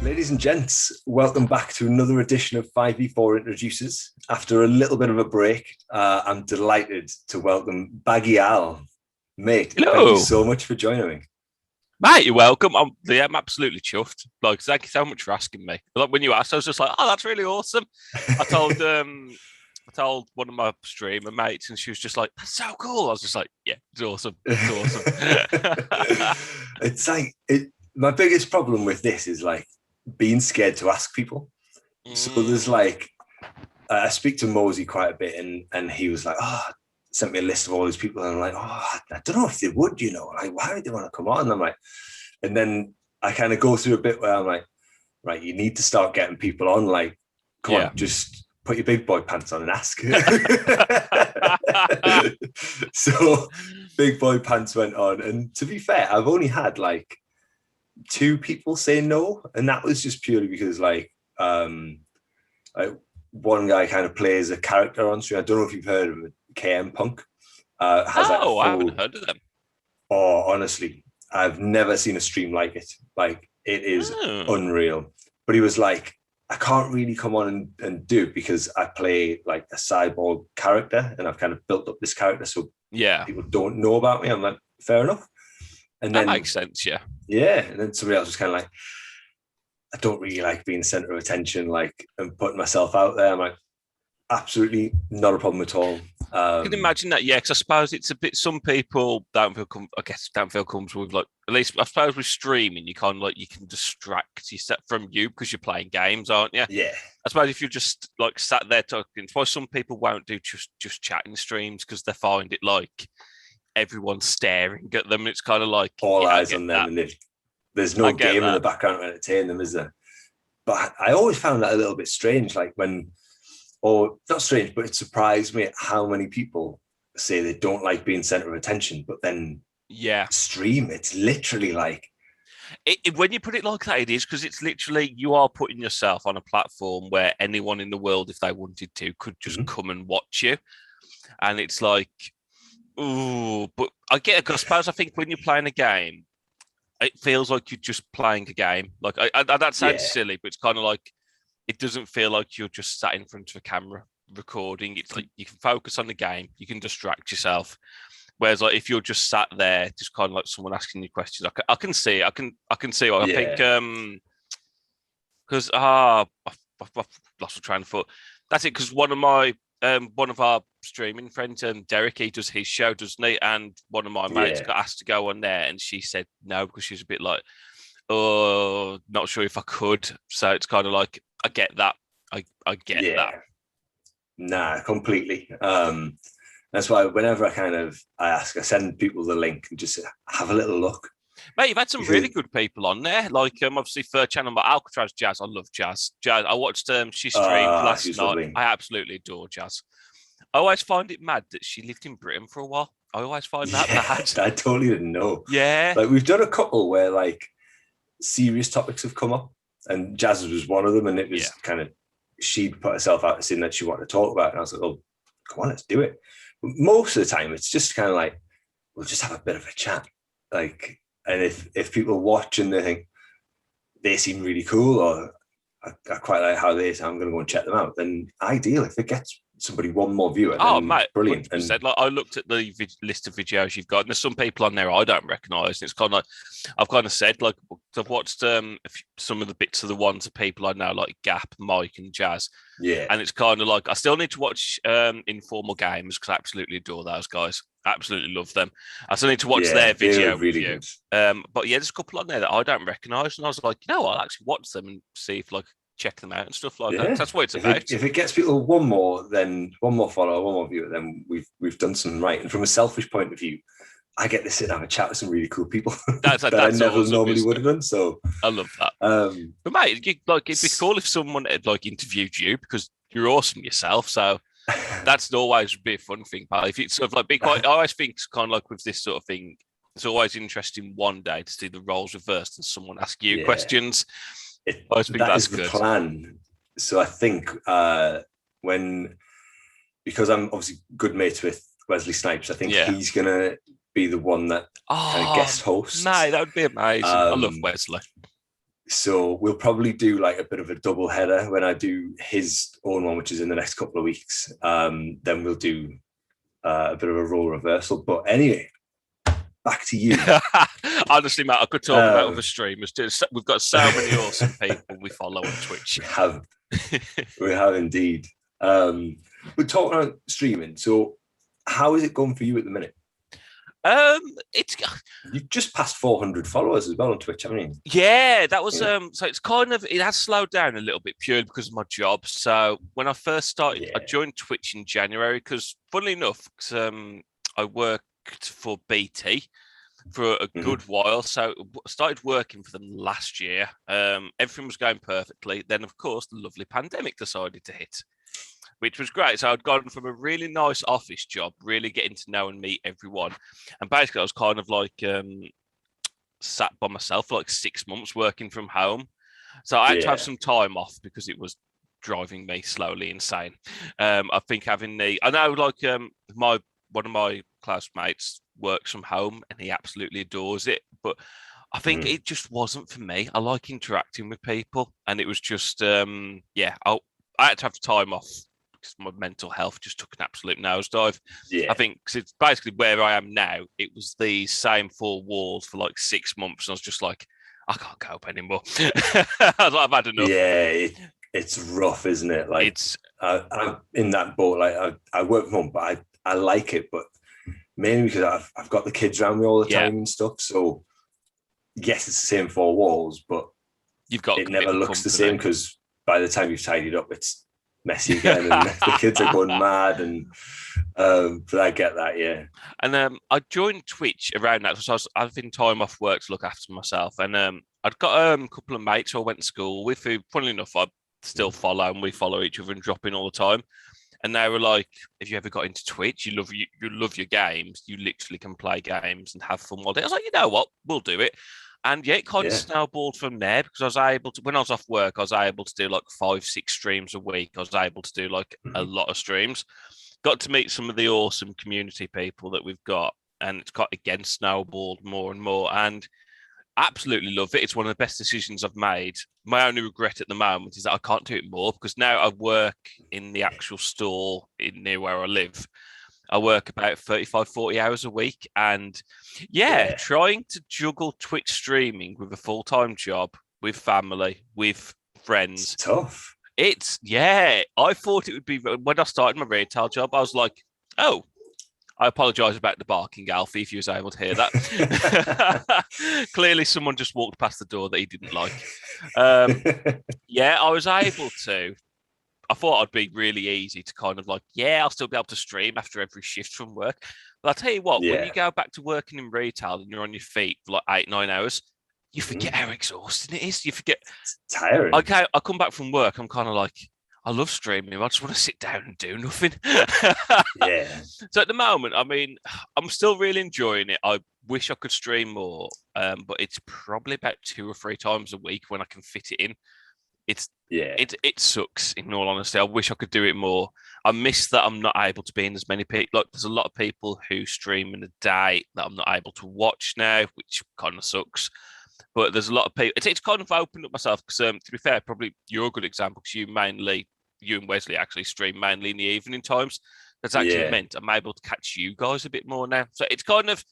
Ladies and gents, welcome back to another edition of 5v4 Introduces. After a little bit of a break, I'm delighted to welcome BaggieAl. Mate, Hello. Thank you so much for joining me. Mate, you're welcome. I'm absolutely chuffed. Like, thank you so much for asking me. Like when you asked, I was just like, "Oh, that's really awesome." I told one of my streamer mates, and she was just like, "That's so cool." I was just like, "Yeah, it's awesome. It's awesome." It's like my biggest problem with this is like being scared to ask people. So there's like I speak to Mosey quite a bit, and he was like, sent me a list of all these people, and I'm like, I don't know if they would, like, why would they want to come on? And I'm like, and then I kind of go through a bit where I'm like, right, you need to start getting people on, like, come on, just put your big boy pants on and ask. So big boy pants went on, and to be fair, I've only had like 2 people say no, and that was just purely because like one guy kind of plays a character on stream. I don't know if you've heard of it, KM Punk. Has like a full, I haven't heard of them. Oh, honestly, I've never seen a stream like it. Like, it is unreal. But he was like, I can't really come on and do it because I play like a cyborg character, and I've kind of built up this character so people don't know about me. I'm like, fair enough. And that makes sense, yeah. And then somebody else was kind of like, I don't really like being the center of attention, like, and putting myself out there. I'm like, absolutely not a problem at all. I can imagine that, yeah, because I suppose it's a bit. Some people don't feel comfortable with, like, at least I suppose with streaming, you kind of like you can distract yourself from you because you're playing games, aren't you? Yeah. I suppose if you're just like sat there talking, it's why some people won't do just chatting streams because they find it like everyone's staring at them. It's kind of like all eyes on them, and there's no game in the background to entertain them, is there? But I always found that a little bit strange, like or not strange, but it surprised me at how many people say they don't like being center of attention, but then stream, it's literally like when you put it like that, it is, because it's literally you are putting yourself on a platform where anyone in the world, if they wanted to, could just come and watch you, and it's like, ooh. But I get it, because I think when you're playing a game, it feels like you're just playing a game. Like that sounds silly, but it's kind of like, it doesn't feel like you're just sat in front of a camera recording. It's like you can focus on the game, you can distract yourself. Whereas like if you're just sat there, just kind of like someone asking you questions, I can see what I think. Because I've lost my train of thought. That's it. Because one of our streaming friends, Derek, he does his show, doesn't he? And one of my mates got asked to go on there, and she said no because she's a bit like, oh, not sure if I could. So it's kind of like, I get that. I get that. Nah, completely. That's why whenever I ask, I send people the link and just have a little look. Mate, you've had some really good people on there. Like, obviously, third channel, but Alcatraz Jazz. I love Jazz. I watched she streamed last night. Lovely. I absolutely adore Jazz. I always find it mad that she lived in Britain for a while. I always find that mad. I totally didn't know. Yeah. Like, we've done a couple where like serious topics have come up, and Jazz was one of them, and it was kind of, she'd put herself out saying that she wanted to talk about it, and I was like, oh, come on, let's do it. But most of the time it's just kind of like, we'll just have a bit of a chat, like, and if people watch and they think they seem really cool, or I quite like how they say, I'm going to go and check them out, then ideal. If it gets somebody one more viewer, then mate, brilliant. 100%. And like, I looked at the list of videos you've got, and there's some people on there I don't recognise. It's kind of like, I've kind of said, like, I've watched some of the bits of the ones of people I know, like Gap, Mike, and Jazz. Yeah. And it's kind of like, I still need to watch Informal Games, because I absolutely adore those guys. Absolutely love them. I still need to watch their video review. But yeah, there's a couple on there that I don't recognise, and I was like, I'll actually watch them and see if, like, check them out and stuff like that. That's what it's about. If it gets people one more follower, one more viewer, then we've done something right. And from a selfish point of view, I get to sit and have a chat with some really cool people that I never awesome, normally would have done. So I love that. But mate, it'd be cool if someone had like interviewed you, because you're awesome yourself. So that's always be a fun thing, pal. If it's sort of like I always think it's kind of like with this sort of thing, it's always interesting one day to see the roles reversed and someone ask you questions. That is the plan. So I think because I'm obviously good mates with Wesley Snipes, I think he's gonna be the one that kind of guest hosts. No, that would be amazing. I love Wesley. So we'll probably do like a bit of a double header when I do his own one, which is in the next couple of weeks. Then we'll do a bit of a role reversal. But anyway, back to you. Honestly, Matt, I could talk about other streamers too. We've got so many awesome people we follow on Twitch. We have indeed. We're talking about streaming. So how is it going for you at the minute? It's You've just passed 400 followers as well on Twitch, haven't you? Yeah, that was so it's kind of, it has slowed down a little bit purely because of my job. So when I first started, I joined Twitch in January because, funnily enough, I worked for BT for a good while. So I started working for them last year. Everything was going perfectly. Then, of course, the lovely pandemic decided to hit, which was great. So I'd gone from a really nice office job, really getting to know and meet everyone. And basically, I was kind of like sat by myself for like 6 months working from home. So I had to have some time off because it was driving me slowly insane. I think I know like one of my classmates works from home and he absolutely adores it. But I think it just wasn't for me. I like interacting with people. And it was just, I had to have time off. My mental health just took an absolute nosedive. I think because it's basically where I am now. It was the same four walls for like 6 months, and I was just like, I can't cope anymore. I've had enough. Yeah, it's rough, isn't it? Like I'm in that boat. Like I work from home, but I like it, but mainly because I've got the kids around me all the time and stuff. So yes, it's the same four walls, but it never looks the same because by the time you've tidied up, it's messy again and the kids are going mad, and but I get that. And I joined Twitch around that, so I was having time off work to look after myself, and I'd got a couple of mates who I went to school with who, funnily enough, I still follow, and we follow each other and drop in all the time. And they were like, "Have you ever got into Twitch? You love your games. You literally can play games and have fun all day." I was like, "You know what? We'll do it." And it kind of snowballed from there because I was able to, when I was off work, I was able to do like 5-6 streams a week. I was able to do like a lot of streams. Got to meet some of the awesome community people that we've got, and it's got again snowballed more and more. And absolutely love it. It's one of the best decisions I've made. My only regret at the moment is that I can't do it more because now I work in the actual store near where I live. I work about 35, 40 hours a week. And trying to juggle Twitch streaming with a full-time job, with family, with friends. It's tough. I thought it would be, when I started my retail job, I was like, oh, I apologise about the barking, Alfie, if you was able to hear that. Clearly someone just walked past the door that he didn't like. I was able to. I thought I'd be really easy to kind of like, I'll still be able to stream after every shift from work. But I'll tell you what, when you go back to working in retail and you're on your feet for like 8-9 hours, you forget how exhausting it is. You forget. It's tiring. Okay, I come back from work, I'm kind of like, I love streaming. I just want to sit down and do nothing. So at the moment, I mean, I'm still really enjoying it. I wish I could stream more, but it's probably about 2 or 3 times a week when I can fit it in. It sucks, in all honesty. I wish I could do it more. I miss that I'm not able to be in as many people. Like, there's a lot of people who stream in a day that I'm not able to watch now, which kind of sucks. But there's a lot of people. It's kind of opened up myself because, to be fair, probably you're a good example because you and Wesley actually stream mainly in the evening times. That's actually meant I'm able to catch you guys a bit more now. So it's kind of,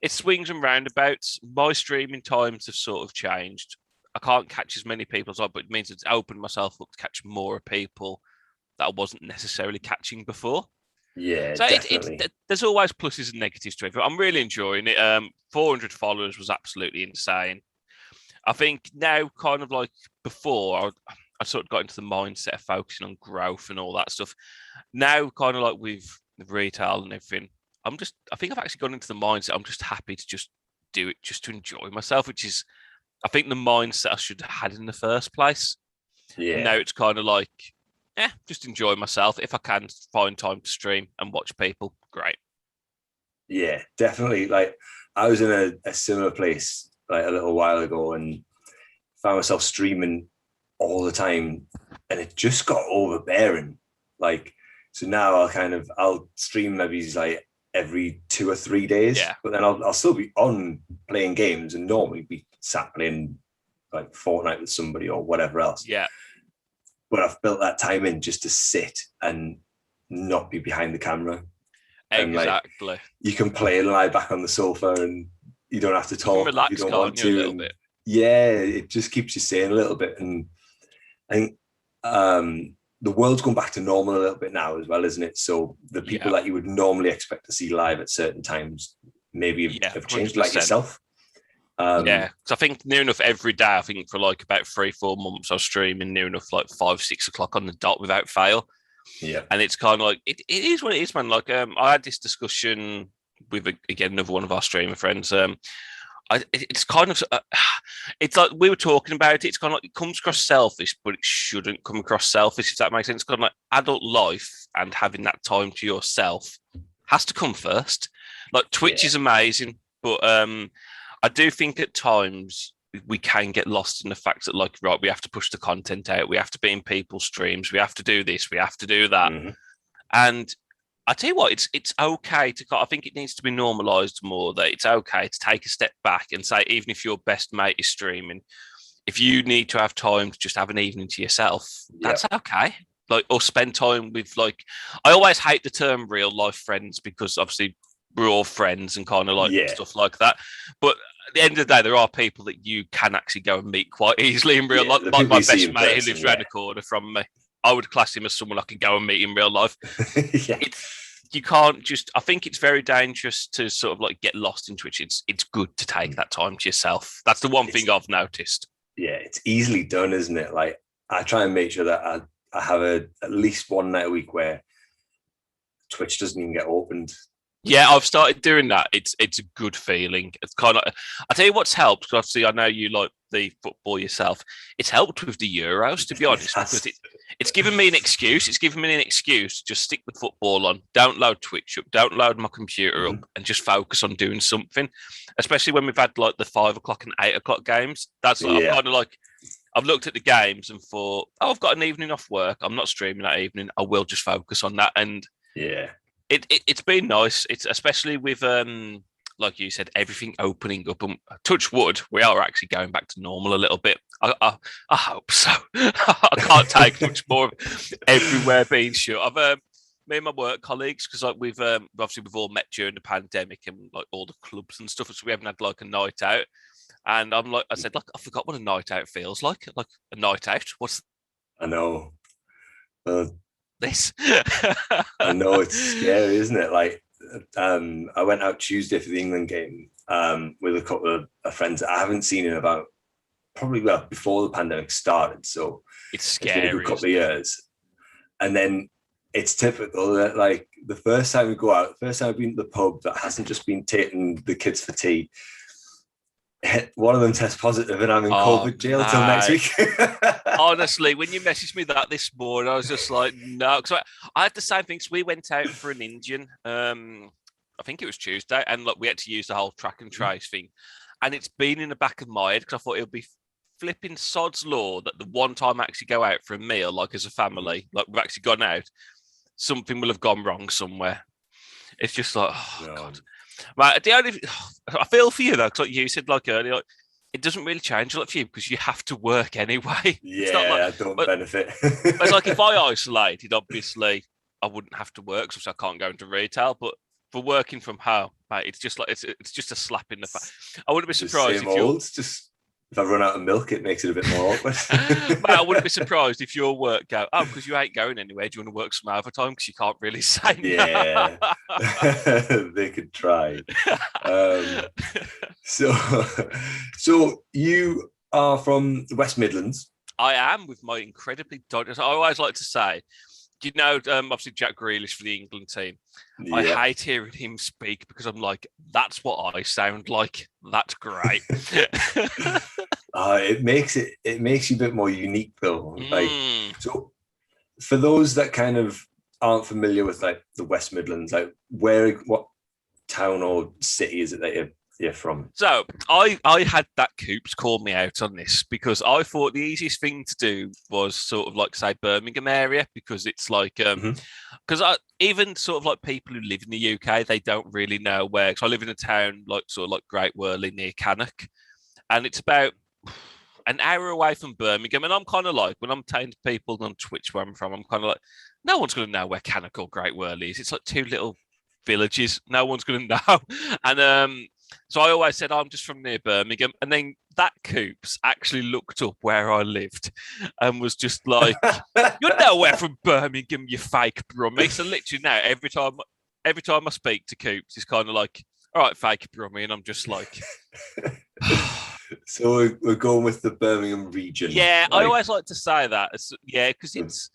it swings and roundabouts. My streaming times have sort of changed. I can't catch as many people as I, but it means it's opened myself up to catch more people that I wasn't necessarily catching before. So definitely. There's always pluses and negatives to it. I'm really enjoying it. 400 followers was absolutely insane. I think now, kind of like before, I sort of got into the mindset of focusing on growth and all that stuff. Now, kind of like with retail and everything, I think I've actually gone into the mindset. I'm just happy to just do it, just to enjoy myself, which is, I think, the mindset I should have had in the first place. And now it's kind of like, just enjoy myself. If I can find time to stream and watch people, great. Yeah, definitely. Like, I was in a similar place like a little while ago and found myself streaming all the time, and it just got overbearing. Like, so now I'll stream maybe like every 2 or 3 days, but then I'll still be on playing games and normally be sat playing like Fortnite with somebody or whatever else. Yeah. But I've built that time in just to sit and not be behind the camera. And Exactly. like, you can play and lie back on the sofa and you don't have to talk relax, if you don't want to. A little bit. Yeah, it just keeps you sane a little bit. And I think the world's gone back to normal a little bit now as well, isn't it? So the people that you would normally expect to see live at certain times maybe have changed, 100%. Like yourself. Yeah, because I think near enough every day, I think for like about 3-4 months, I was streaming near enough like 5-6 o'clock on the dot without fail. Yeah. And it's kind of like, it is what it is, man. Like, I had this discussion with, again, another one of our streamer friends. It's kind of, it's like we were talking about it. It's kind of like it comes across selfish, but it shouldn't come across selfish, if that makes sense. It's kind of like adult life and having that time to yourself has to come first. Like, Twitch is amazing, but I do think at times we can get lost in the fact that, like, right, we have to push the content out, we have to be in people's streams, we have to do this, we have to do that. And I tell you what, it's okay to, I think it needs to be normalized more, that it's okay to take a step back and say, even if your best mate is streaming, if you need to have time to just have an evening to yourself, that's okay. Like, or spend time with, like, I always hate the term real life friends, because obviously we're all friends and kind of like stuff like that. But at the end of the day, there are people that you can actually go and meet quite easily in real life. Like my best mate who lives around the corner from me, I would class him as someone I can go and meet in real life. You can't just, I think it's very dangerous to sort of like get lost in Twitch. It's good to take that time to yourself. That's the one thing I've noticed. Yeah, it's easily done, isn't it? Like, I try and make sure that I have at least one night a week where Twitch doesn't even get opened. Yeah, I've started doing that. It's a good feeling. It's kind of, I tell you what's helped, because obviously I know you like the football yourself. It's helped with the Euros, to be honest, because it's given me an excuse. It's given me an excuse to just stick the football on, don't load Twitch up, don't load my computer up, and just focus on doing something. Especially when we've had like the 5 o'clock and 8 o'clock games. That's like, I've kind of like, I've looked at the games and thought, oh, I've got an evening off work. I'm not streaming that evening. I will just focus on that. And it's been nice. It's especially with like you said, everything opening up, and touch wood, we are actually going back to normal a little bit. I hope so. I can't take much more of everywhere being shut. I've me and my work colleagues, because like we've obviously we've all met during the pandemic and like all the clubs and stuff, so we haven't had like a night out. And I said, look, I forgot what a night out feels like a night out. I know. This. I know, it's scary, isn't it? Like, I went out Tuesday for the England game with a couple of friends that I haven't seen in about probably before the pandemic started. So it's scary. It's been a good couple of years. And then it's typical that, like, the first time we go out, the first time I've been to the pub that hasn't just been taking the kids for tea, one of them tests positive and I'm in COVID jail until next week. Honestly, when you messaged me that this morning, I was just like, no. Because I had the same things. We went out for an Indian, I think it was Tuesday, and look, we had to use the whole track and trace thing. And it's been in the back of my head, because I thought it would be flipping sod's law that the one time I actually go out for a meal, like as a family, like we've actually gone out, something will have gone wrong somewhere. It's just like, God. Right, I feel for you though, because like you said like earlier, like, it doesn't really change a lot for you because you have to work anyway. Yeah, I don't benefit. It's like if I isolated, obviously I wouldn't have to work, so I can't go into retail. But for working from home, mate, it's just like it's just a slap in the face. I wouldn't be surprised if I run out of milk, it makes it a bit more awkward. Mate, I wouldn't be surprised if your work go, because you ain't going anywhere. Do you want to work some overtime? Because you can't really say no. They could try. So you are from the West Midlands. I am, with my incredibly Dodgers. I always like to say, do you know, obviously Jack Grealish for the England team? Yeah. I hate hearing him speak because I'm like, that's what I sound like. That's great. It makes you a bit more unique though. Like, so for those that kind of aren't familiar with like the West Midlands, like what town or city is it that you're from? So I had that Coops call me out on this because I thought the easiest thing to do was sort of like say Birmingham area, because it's like because even sort of like people who live in the UK, they don't really know where. So I live in a town like sort of like Great Worley near Cannock, and it's about an hour away from Birmingham. And I'm kind of like, when I'm telling people on Twitch where I'm from, I'm kind of like, no one's going to know where Cannock or Great Worley is. It's like two little villages. No one's going to know. And so I always said, I'm just from near Birmingham. And then that Coops actually looked up where I lived and was just like, you're nowhere from Birmingham, you fake brummie. So literally now, every time I speak to Coops, he's kind of like, all right, fake brummie. And I'm just like... So we're going with the Birmingham region. Yeah, I always like to say that. Yeah, because it's...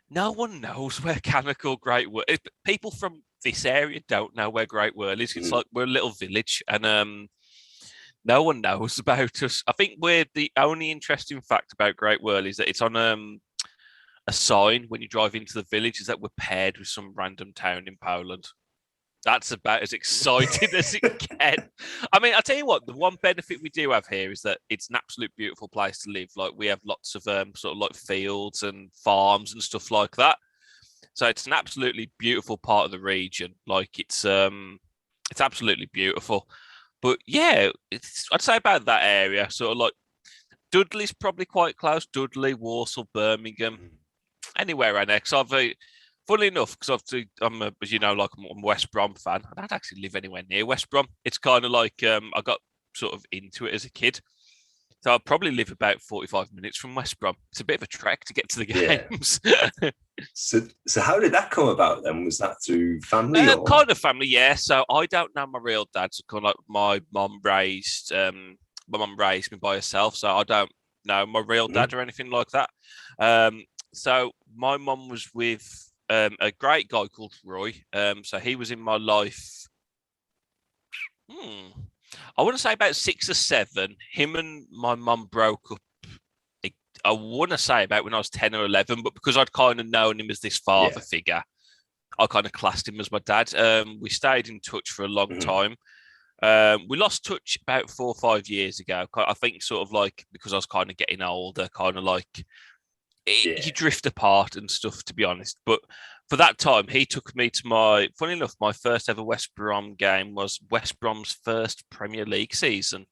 No one knows where Cannock or Great Worley... People from this area don't know where Great Worley is. It's like we're a little village and no one knows about us. I think we're the only interesting fact about Great Worley is that it's on a sign when you drive into the village is that we're paired with some random town in Poland. That's about as exciting as it gets. I mean, I'll tell you what, the one benefit we do have here is that it's an absolute beautiful place to live. Like we have lots of sort of like fields and farms and stuff like that. So it's an absolutely beautiful part of the region. Like it's absolutely beautiful. But yeah, I'd say about that area. Sort of like Dudley's probably quite close. Dudley, Walsall, Birmingham, anywhere around there. Because funnily enough, because obviously I'm as you know, like I'm a West Brom fan. I don't actually live anywhere near West Brom. It's kind of like I got sort of into it as a kid. So I'll probably live about 45 minutes from West Brom. It's a bit of a trek to get to the games. Yeah. So how did that come about then? Was that through family? Kind of family, yeah. So I don't know my real dad. So kind of like my mum raised me by herself. So I don't know my real dad or anything like that. So my mum was with a great guy called Roy. So he was in my life. I want to say about 6 or 7. Him and my mum broke up. I want to say about when I was 10 or 11, but because I'd kind of known him as this father figure, I kind of classed him as my dad. We stayed in touch for a long time. We lost touch about 4 or 5 years ago. I think sort of like because I was kind of getting older, kind of like you drift apart and stuff, to be honest. But for that time, he took me to funny enough, my first ever West Brom game was West Brom's first Premier League season.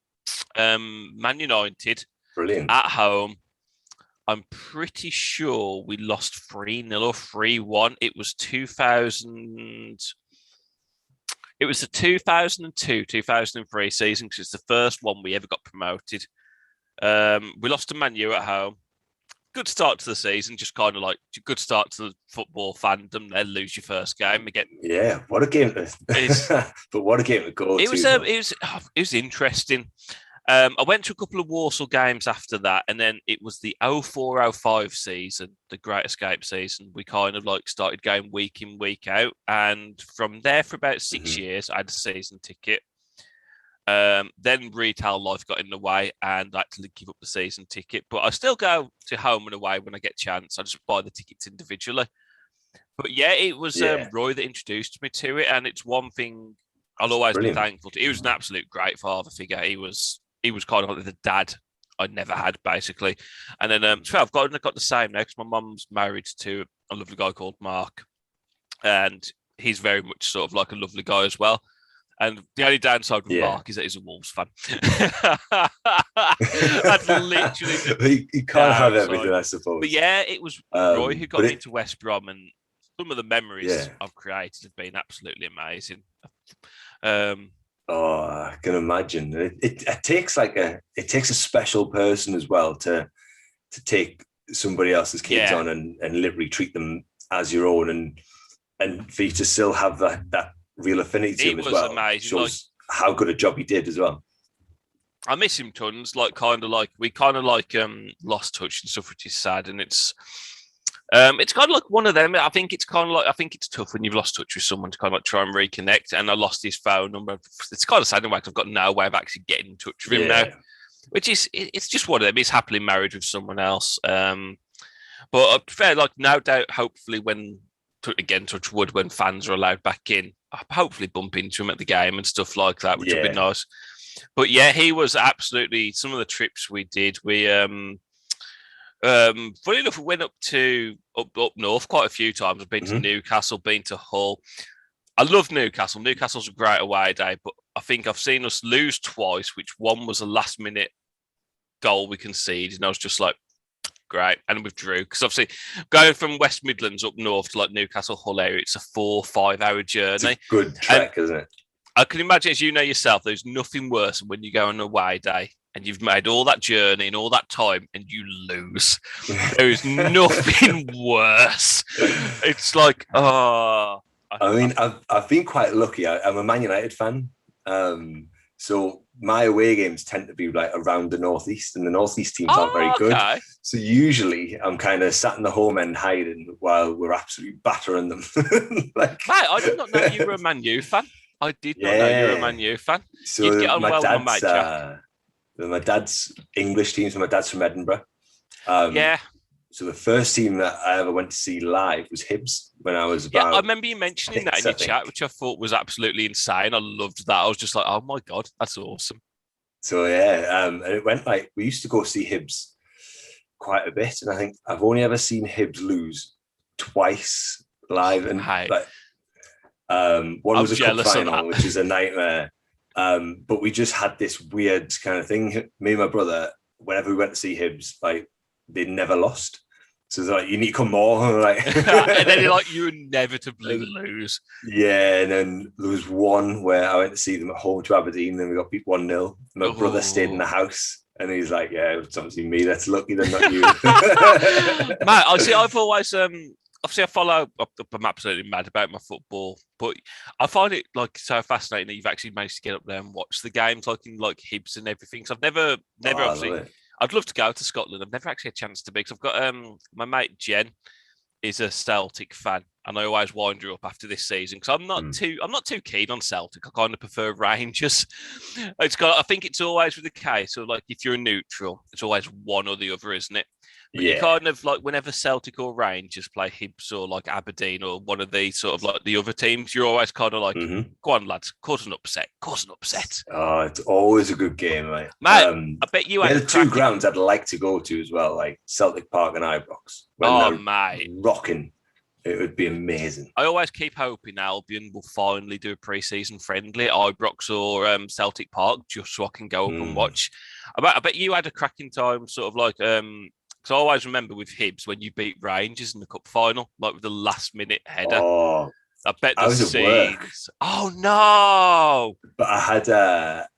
Man United, brilliant, at home. I'm pretty sure we lost 3-0 or 3-1. It was 2000. It was the 2002, 2003 season because it's the first one we ever got promoted. We lost to Man U at home. Good start to the season, just kind of like good start to the football fandom. Then lose your first game again. Yeah, what a game! But what a game to go to. It was interesting. I went to a couple of Walsall games after that, and then it was the 04-05 season, the Great Escape season. We kind of like started going week in, week out, and from there for about 6 years, I had a season ticket. Then retail life got in the way and I had to give up the season ticket. But I still go to home and away when I get a chance. I just buy the tickets individually. But yeah, it was Roy that introduced me to it. And it's one thing I'll always be thankful to. He was an absolute great father figure. He was kind of like the dad I never had, basically. And then so I've got the same now because my mum's married to a lovely guy called Mark. And he's very much sort of like a lovely guy as well. And the only downside with Mark is that he's a Wolves fan. That's literally you can't have everything, I suppose. But yeah, it was Roy who got me into West Brom, and some of the memories I've created have been absolutely amazing. I can imagine. It takes a special person as well to take somebody else's kids on and literally treat them as your own, and for you to still have that real affinity to him as well. Amazing. Shows how good a job he did as well. I miss him tons. We lost touch and stuff, which is sad. And it's kind of like one of them. I think it's tough when you've lost touch with someone to kind of like try and reconnect. And I lost his phone number. It's kind of sad in a way because I've got no way of actually getting in touch with him now. Which is, it's just one of them. He's happily married with someone else. But fair, like no doubt, hopefully when touch wood, when fans are allowed back in, I'll hopefully bump into him at the game and stuff like that, which would be nice. But yeah, he was absolutely, some of the trips we did, funny enough, we went up north quite a few times. I've been to Newcastle, been to Hull. I love Newcastle. Newcastle's a great away day, but I think I've seen us lose twice, which one was a last minute goal we conceded, and I was just like, great, and withdrew. Because obviously, going from West Midlands up north to like Newcastle Hull area, it's a 4-5 hour journey. It's a good trek, isn't it? I can imagine, as you know yourself, there's nothing worse than when you go on a away day and you've made all that journey and all that time and you lose. There is nothing worse. It's like, oh. I mean, I've been quite lucky. I'm a Man United fan. So my away games tend to be like around the Northeast, and the Northeast teams aren't very good. So usually I'm kind of sat in the home end hiding while we're absolutely battering them. Mate, I did not know you were a Man U fan. I did not know you were a Man U fan. So you'd get on well with my mate, Jack. My dad's English team, so my dad's from Edinburgh. So the first team that I ever went to see live was Hibs when I was about... I remember you mentioning that in your chat, which I thought was absolutely insane. I loved that. I was just like, oh my God, that's awesome. So and it went like, we used to go see Hibs quite a bit. And I think I've only ever seen Hibs lose twice live. And one was a cup final, which is a nightmare. But we just had this weird kind of thing. Me and my brother, whenever we went to see Hibs, like, they never lost. So it's like, you need to come more. Like, and then you're like, you inevitably lose. Yeah, and then there was one where I went to see them at home to Aberdeen, and we got beat 1-0. My brother stayed in the house, and he's like, yeah, it's obviously me that's lucky, than not you. Mate, I've always... obviously, I follow. I'm absolutely mad about my football, but I find it like so fascinating that you've actually managed to get up there and watch the games, like in like Hibs and everything. So I've never obviously. I'd love to go to Scotland. I've never actually had a chance to be, because I've got my mate Jen is a Celtic fan, and I always wind her up after this season because I'm not too keen on Celtic. I kind of prefer Rangers. I think it's always with the case. So like if you're a neutral, it's always one or the other, isn't it? But you kind of like whenever Celtic or Rangers play Hibs or like Aberdeen or one of these sort of like the other teams, you're always kind of like, go on, lads, cause an upset. Oh, it's always a good game, mate. I bet you had the two grounds I'd like to go to as well, like Celtic Park and Ibrox. When they're rocking, it would be amazing. I always keep hoping Albion will finally do a pre-season friendly at Ibrox or Celtic Park, just so I can go up and watch. I bet you had a cracking time, sort of like because I always remember with Hibs when you beat Rangers in the cup final, like with the last minute header. Oh, I bet the scenes. Oh no! But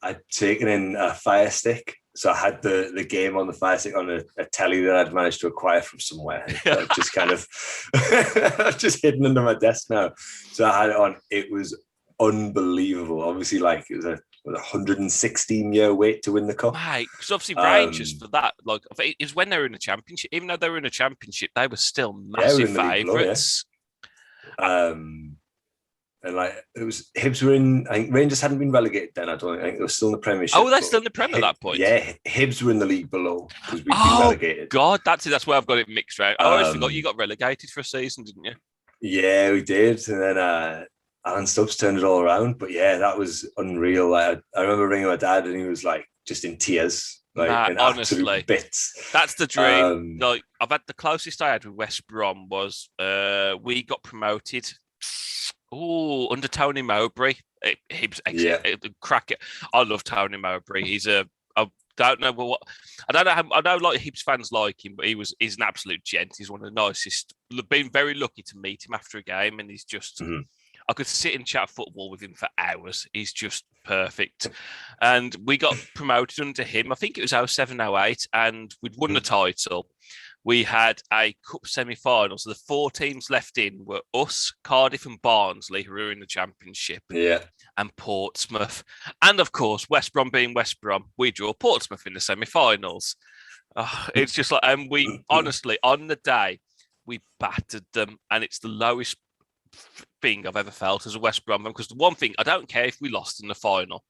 I'd taken in a Fire Stick, so I had the game on the Fire Stick on a telly that I'd managed to acquire from somewhere. Just kind of just hidden under my desk now. So I had it on. It was unbelievable. Obviously, like it was a 116-year wait to win the cup. Right, because obviously Rangers for that, like it was when they were in the championship. Even though they were in a championship, they were still massive favourites. And like it was, Hibs were in. I think Rangers hadn't been relegated then. I think they were still in the Premiership. Oh, they're still in the Premier at that point. Yeah, Hibs were in the league below because we'd been relegated. God, that's where I've got it mixed right. I always forgot you got relegated for a season, didn't you? Yeah, we did, and then Alan Stubbs turned it all around. But yeah, that was unreal. Like, I remember ringing my dad, and he was like just in tears, like in honestly, bits. That's the dream. Like I've had the closest I had with West Brom was we got promoted. Oh, under Tony Mowbray, Hibs, crack it. I love Tony Mowbray. He's I don't know I know like Hibs fans like him, but he's an absolute gent. He's one of the nicest. Been very lucky to meet him after a game, and he's just. I could sit and chat football with him for hours. He's just perfect. And we got promoted under him. I think it was 07-08, and we'd won the title. We had a cup semi-final. So the 4 teams left in were us, Cardiff and Barnsley, who were in the championship, and Portsmouth. And of course, West Brom being West Brom, we draw Portsmouth in the semi-finals. It's just like, and we honestly, on the day, we battered them, and it's the lowest thing I've ever felt as a West Brom fan, because the one thing, I don't care if we lost in the final.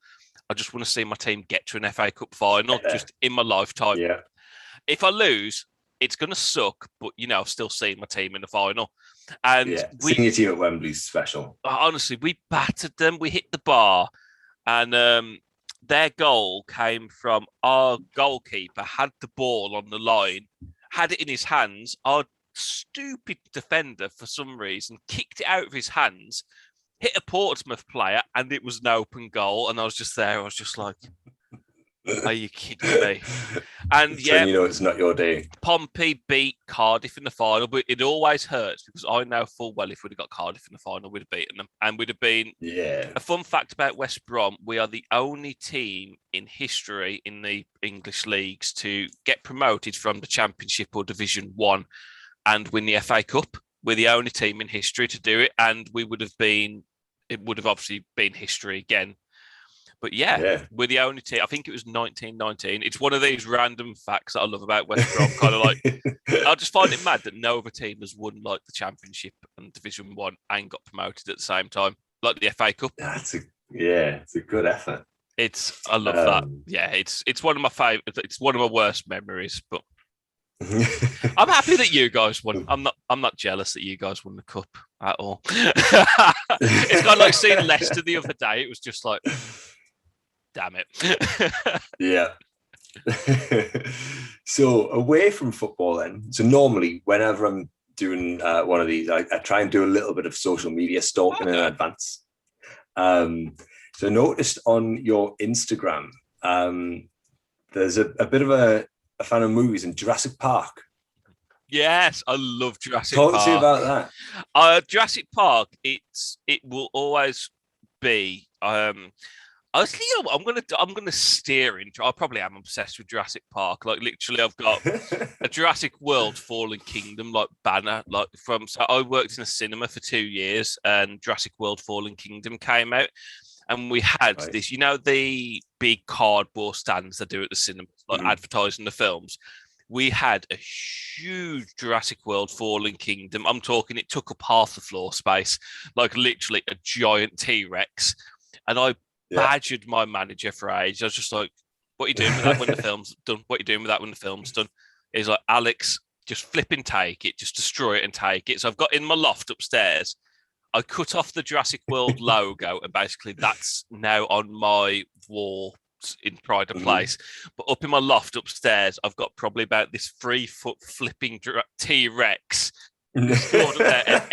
I just want to see my team get to an FA Cup final just in my lifetime. Yeah. If I lose, it's going to suck, but, I've still seen my team in the final. And seeing your team at Wembley's special. Honestly, we battered them. We hit the bar, and their goal came from our goalkeeper, had the ball on the line, had it in his hands. Our stupid defender, for some reason, kicked it out of his hands, hit a Portsmouth player, and it was an open goal. And I was just there. I was just like, Are you kidding me? And That's when you know it's not your day. Pompey beat Cardiff in the final, but it always hurts because I know full well if we'd have got Cardiff in the final, we'd have beaten them. And we'd have been. Yeah. A fun fact about West Brom, we are the only team in history in the English leagues to get promoted from the Championship or Division 1 and win the FA Cup. We're the only team in history to do it, and it would have obviously been history again. But yeah, we're the only team. I think it was 1919. It's one of these random facts that I love about West Brom. Kind of like, I just find it mad that no other team has won like the Championship and Division 1 and got promoted at the same time, like the FA Cup. It's a good effort. I love that. Yeah, it's one of my favorite. It's one of my worst memories, but I'm happy that you guys won. I'm not jealous that you guys won the cup at all. It's kind of like seeing Leicester the other day. It was just like, damn it. Yeah. So away from football then. So normally whenever I'm doing one of these, I try and do a little bit of social media stalking in advance. So I noticed on your Instagram, there's a bit of a fan of movies in Jurassic Park. Yes, I love Jurassic Park. Talk to you about that. Jurassic Park, it will always be. Honestly, you know, I'm gonna steer into. I probably am obsessed with Jurassic Park. Like literally, I've got a Jurassic World Fallen Kingdom like banner. So I worked in a cinema for 2 years, and Jurassic World Fallen Kingdom came out, and we had this. You know, the big cardboard stands they do at the cinema, like advertising the films. We had a huge Jurassic World Fallen Kingdom. I'm talking, it took up half the floor space, like literally a giant T-Rex, and I badgered my manager for age. I was just like, what are you doing with that when the film's done? What are you doing with that when the film's done? He's like, Alex, just flip and take it. Just destroy it and take it. So I've got in my loft upstairs, I cut off the Jurassic World logo, and basically that's now on my wall in pride of place. But up in my loft upstairs, I've got probably about this 3-foot flipping T-Rex stored up there. And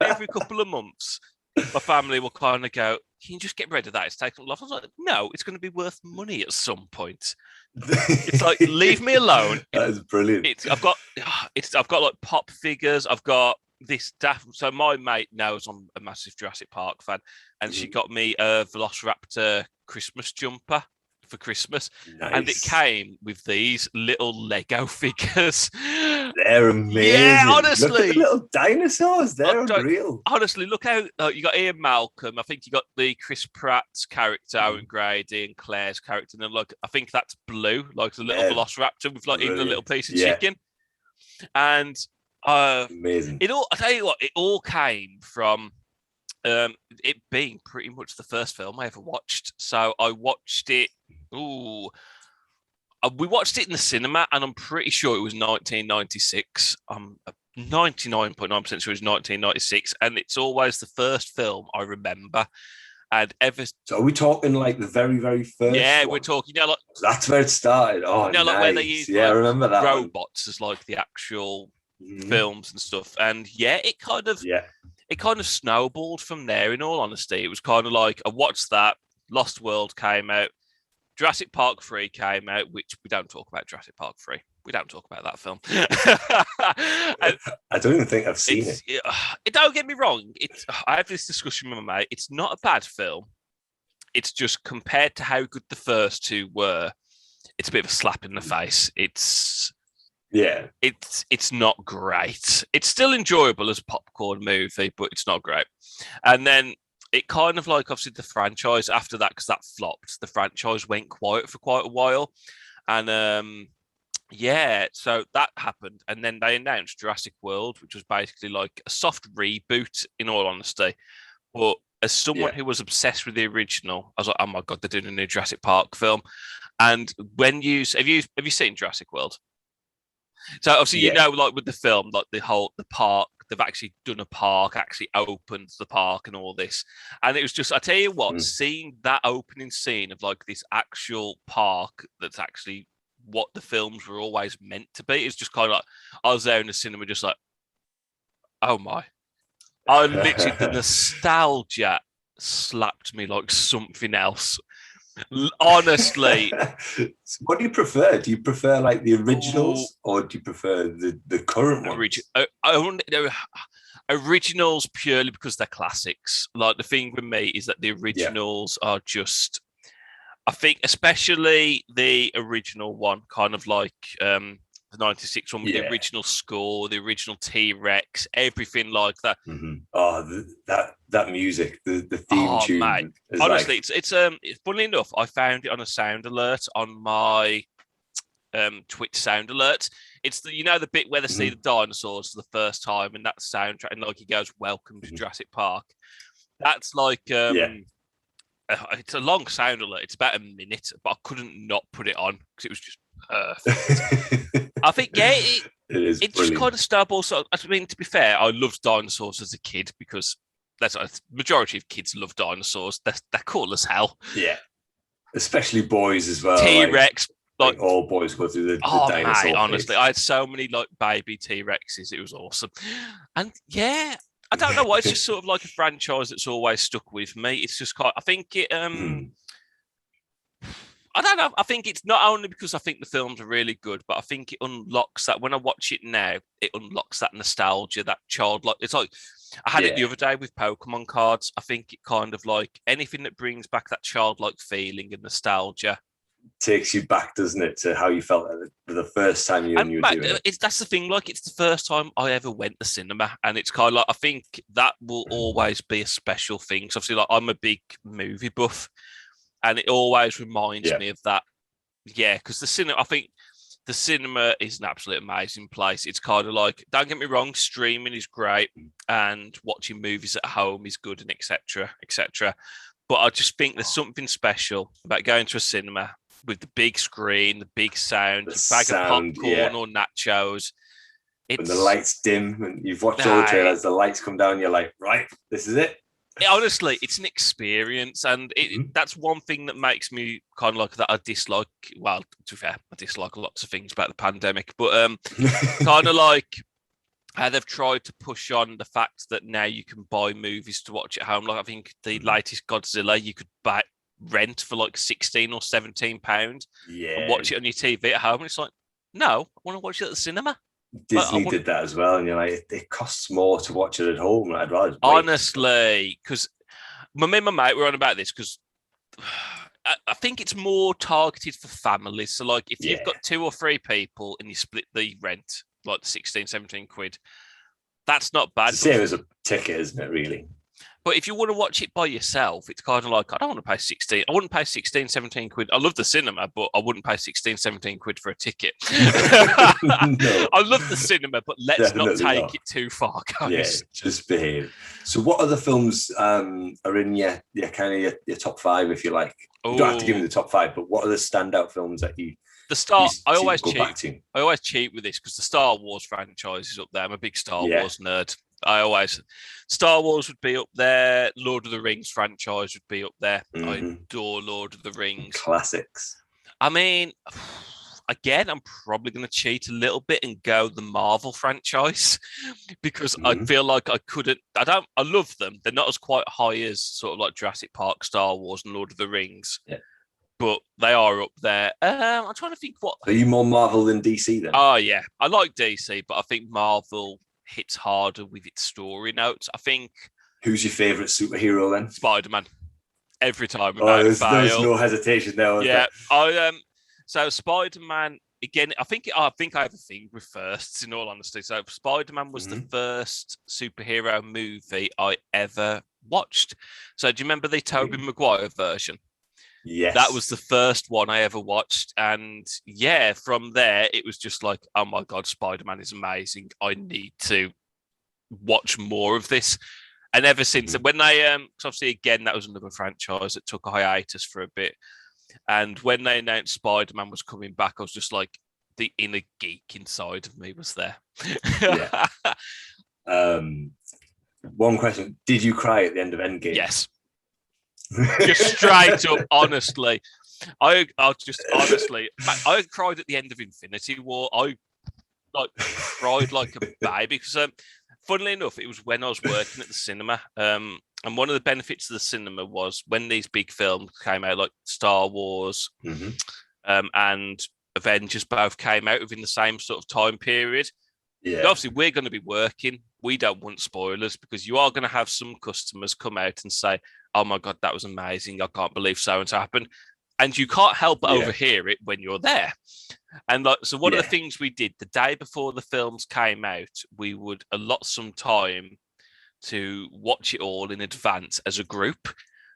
every couple of months, my family will kind of go, can you just get rid of that? It's taken off. I was like, no, it's going to be worth money at some point. It's like, leave me alone. That is brilliant. I've got like pop figures. I've got this daft. So my mate knows I'm a massive Jurassic Park fan, and she got me a Velociraptor Christmas jumper for Christmas. Nice. And it came with these little Lego figures. They're amazing. Yeah, honestly. Look at the little dinosaurs. They're unreal. Honestly, look how you got Ian Malcolm. I think you got the Chris Pratt's character, Owen Grady, and Claire's character. And then, I think that's Blue, like the little Velociraptor with even a little piece of chicken. And amazing. I tell you what, it all came from it being pretty much the first film I ever watched. So I watched it. We watched it in the cinema, and I'm pretty sure it was 1996. I'm 99.9% sure it was 1996, and it's always the first film I remember. And so are we talking like the very, very first? Yeah, one? We're talking. Like that's where it started. Oh, nice. Like where they used I remember that robots as like the actual films and stuff. And it kind of snowballed from there. In all honesty, it was kind of like I watched that. Lost World came out. Jurassic Park 3 came out, which we don't talk about Jurassic Park 3. We don't talk about that film. I don't even think I've seen it. Don't get me wrong. I have this discussion with my mate. It's not a bad film. It's just compared to how good the first two were, it's a bit of a slap in the face. It's not great. It's still enjoyable as a popcorn movie, but it's not great. And then it kind of like, obviously, the franchise after that, because that flopped, the franchise went quiet for quite a while. And so that happened. And then they announced Jurassic World, which was basically like a soft reboot, in all honesty. But as someone who was obsessed with the original, I was like, oh my God, they're doing a new Jurassic Park film. And when have you seen Jurassic World? So obviously, you know, like with the film, like the park, they've actually done a park, actually opened the park and all this. And it was just, I tell you what, seeing that opening scene of like this actual park that's actually what the films were always meant to be, it's just kind of like, I was there in the cinema just like, oh my. I literally, the nostalgia slapped me like something else. Honestly, What do you prefer? Do you prefer like the ooh, originals, or do you prefer the current ones? originals purely because they're classics. Like the thing with me is that the Yeah. originals are just. I think especially the original one, kind of like the '96 one with the Yeah. original score, the original T-Rex, everything like that. Oh, that music, the theme Oh mate, tune is honestly, like, it's funny enough. I found it on a sound alert on my Twitch sound alert. It's the the bit where they see the dinosaurs for the first time and that soundtrack, and like he goes, "Welcome to Jurassic Park." That's like yeah. it's a long sound alert. It's about a minute, but I couldn't not put it on because it was just perfect. I think It is it just kind brilliant. of stumbles. I mean, to be fair, I loved dinosaurs as a kid because that's majority of kids love dinosaurs. They're cool as hell. Yeah, especially boys as well. T Like, Rex, like all boys go through the oh mate, dinosaur honestly, phase. I had so many like baby T Rexes. It was awesome, and yeah. I don't know why. It's just sort of like a franchise that's always stuck with me. It's just quite. I think it. I don't know. I think it's not only because I think the films are really good, but I think it unlocks that when I watch it now, it unlocks that nostalgia, that childlike. It's like I had it the Yeah, other day with Pokemon cards. I think it kind of like anything that brings back that childlike feeling and nostalgia. takes you back, doesn't it, to how you felt the first time you And and you were Matt, doing it. that's the thing. Like it's the first time I ever went to cinema, and it's kind of like I think that will always be a special thing. So obviously, like I'm a big movie buff, and it always reminds Yeah. me of that. Yeah, because the cinema, I think the cinema is an absolute amazing place. It's kind of like, don't get me wrong, streaming is great and watching movies at home is good and etc. etc. But I just think there's something special about going to a cinema with the big screen, the big sound, The your bag of sound, popcorn yeah. or nachos. When the It's lights dim and you've watched all the uh, trailers, the lights come down, you're like, right, this is it. honestly, it's an experience, and that's one thing that makes me kind of like that. I dislike. Well, to be fair, I dislike lots of things about the pandemic, but kind of like how they've tried to push on the fact that now you can buy movies to watch at home. Like I think the latest Godzilla you could buy rent for like 16 or 17 pounds and Yeah, watch it on your TV at home. And it's like, no, I want to watch it at the cinema. I Disney want did that as well, and you're like, it costs more to watch it at home. I'd rather wait. honestly, because me and my mate were on about this because I think it's more targeted for families. So, like, if you've Yeah, got two or three people and you split the rent, like 16, 17 quid, that's not it's bad. the same as a ticket, isn't it? Really? But if you want to watch it by yourself, it's kind of like, I don't want to pay 16. I wouldn't pay 16, 17 quid. I love the cinema, but I wouldn't pay 16, 17 quid for a ticket. No, I love the cinema, but let's not definitely take not. it too far, Yeah, guys. just behave. So, what other films are in your kind of your top five, if you like? You don't have to give me Oh, the top five, but what are the standout films that the you Star. seem to go back to? I always cheat with this because the Star Wars franchise is up there. I'm a big Star Yeah, Wars nerd. I always Star Wars would be up there. Lord of the Rings franchise would be up there. I adore Lord of the Rings. classics. I mean, again, I'm probably going to cheat a little bit and go the Marvel franchise because I feel like I couldn't. I don't. I love them. They're not as quite high as sort of like Jurassic Park, Star Wars, and Lord of the Rings, Yeah. but they are up there. I'm trying to think what. Are you more Marvel than DC then? Oh yeah, I like DC, but I think Marvel hits harder with its story notes. I think Who's your favorite superhero then? Spider-Man every time Oh, without there's fail. no hesitation there. Yeah, I so Spider-Man again. I think I have a thing with firsts. In all honesty, so Spider-Man was the first superhero movie I ever watched. So do you remember the Tobey Maguire version? Yes. That was the first one I ever watched, and yeah, from there it was just like, oh my god, Spider-Man is amazing. I need to watch more of this. And ever since when they, obviously again that was another franchise that took a hiatus for a bit. And when they announced Spider-Man was coming back, I was just like, the inner geek inside of me was there. Yeah. One question: did you cry at the end of Endgame? Yes. Just straight up, honestly. I cried at the end of Infinity War. I like cried like a baby because funnily enough, it was when I was working at the cinema. And one of the benefits of the cinema was when these big films came out, like Star Wars and Avengers both came out within the same sort of time period. Yeah. Obviously, we're going to be working. We don't want spoilers because you are going to have some customers come out and say, "Oh my God, that was amazing. I can't believe so and so happened." And you can't help but overhear it when you're there. And like, so one of the things we did the day before the films came out, we would allot some time to watch it all in advance as a group.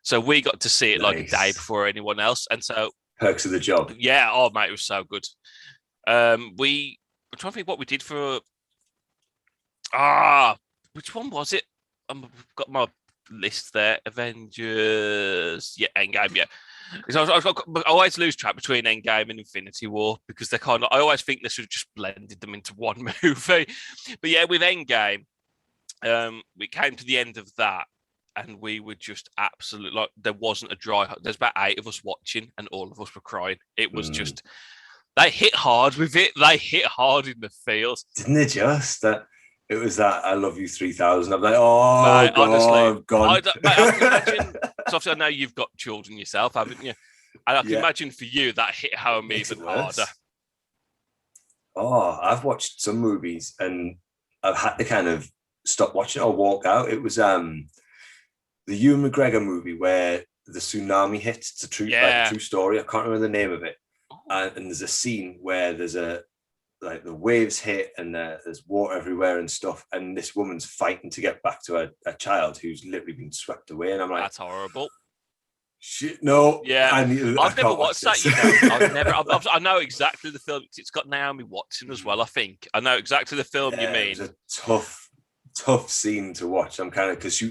So we got to see it like a day before anyone else. And so perks of the job. Yeah. Oh, mate, it was so good. I'm trying to think what we did for. Which one was it? I've got my list there. Avengers. Yeah, Endgame. Yeah. Because I always lose track between Endgame and Infinity War because they're kind of. I always think they should have just blended them into one movie. But yeah, with Endgame, we came to the end of that, and we were just absolutely like there wasn't a dry. There's about 8 of us watching, and all of us were crying. It was just they hit hard with it. They hit hard in the feels, didn't they? Just that. It was that I Love You 3000. I'm like, oh, mate, God, honestly, God. Mate, I can imagine. So obviously, I know you've got children yourself, haven't you? And I can imagine for you that hit home even harder. Oh, I've watched some movies and I've had to kind of stop watching or walk out. It was the Ewan McGregor movie where the tsunami hits. It's a true, like, true story. I can't remember the name of it. And there's a scene where there's like the waves hit and there's water everywhere and stuff, and this woman's fighting to get back to a child who's literally been swept away, and I'm like, that's horrible. Shit, no. Yeah, I've never watched that. You know, I've never. I know exactly the film. It's got Naomi Watson as well. I think I know exactly the film you mean. It was a tough scene to watch. I'm kind of because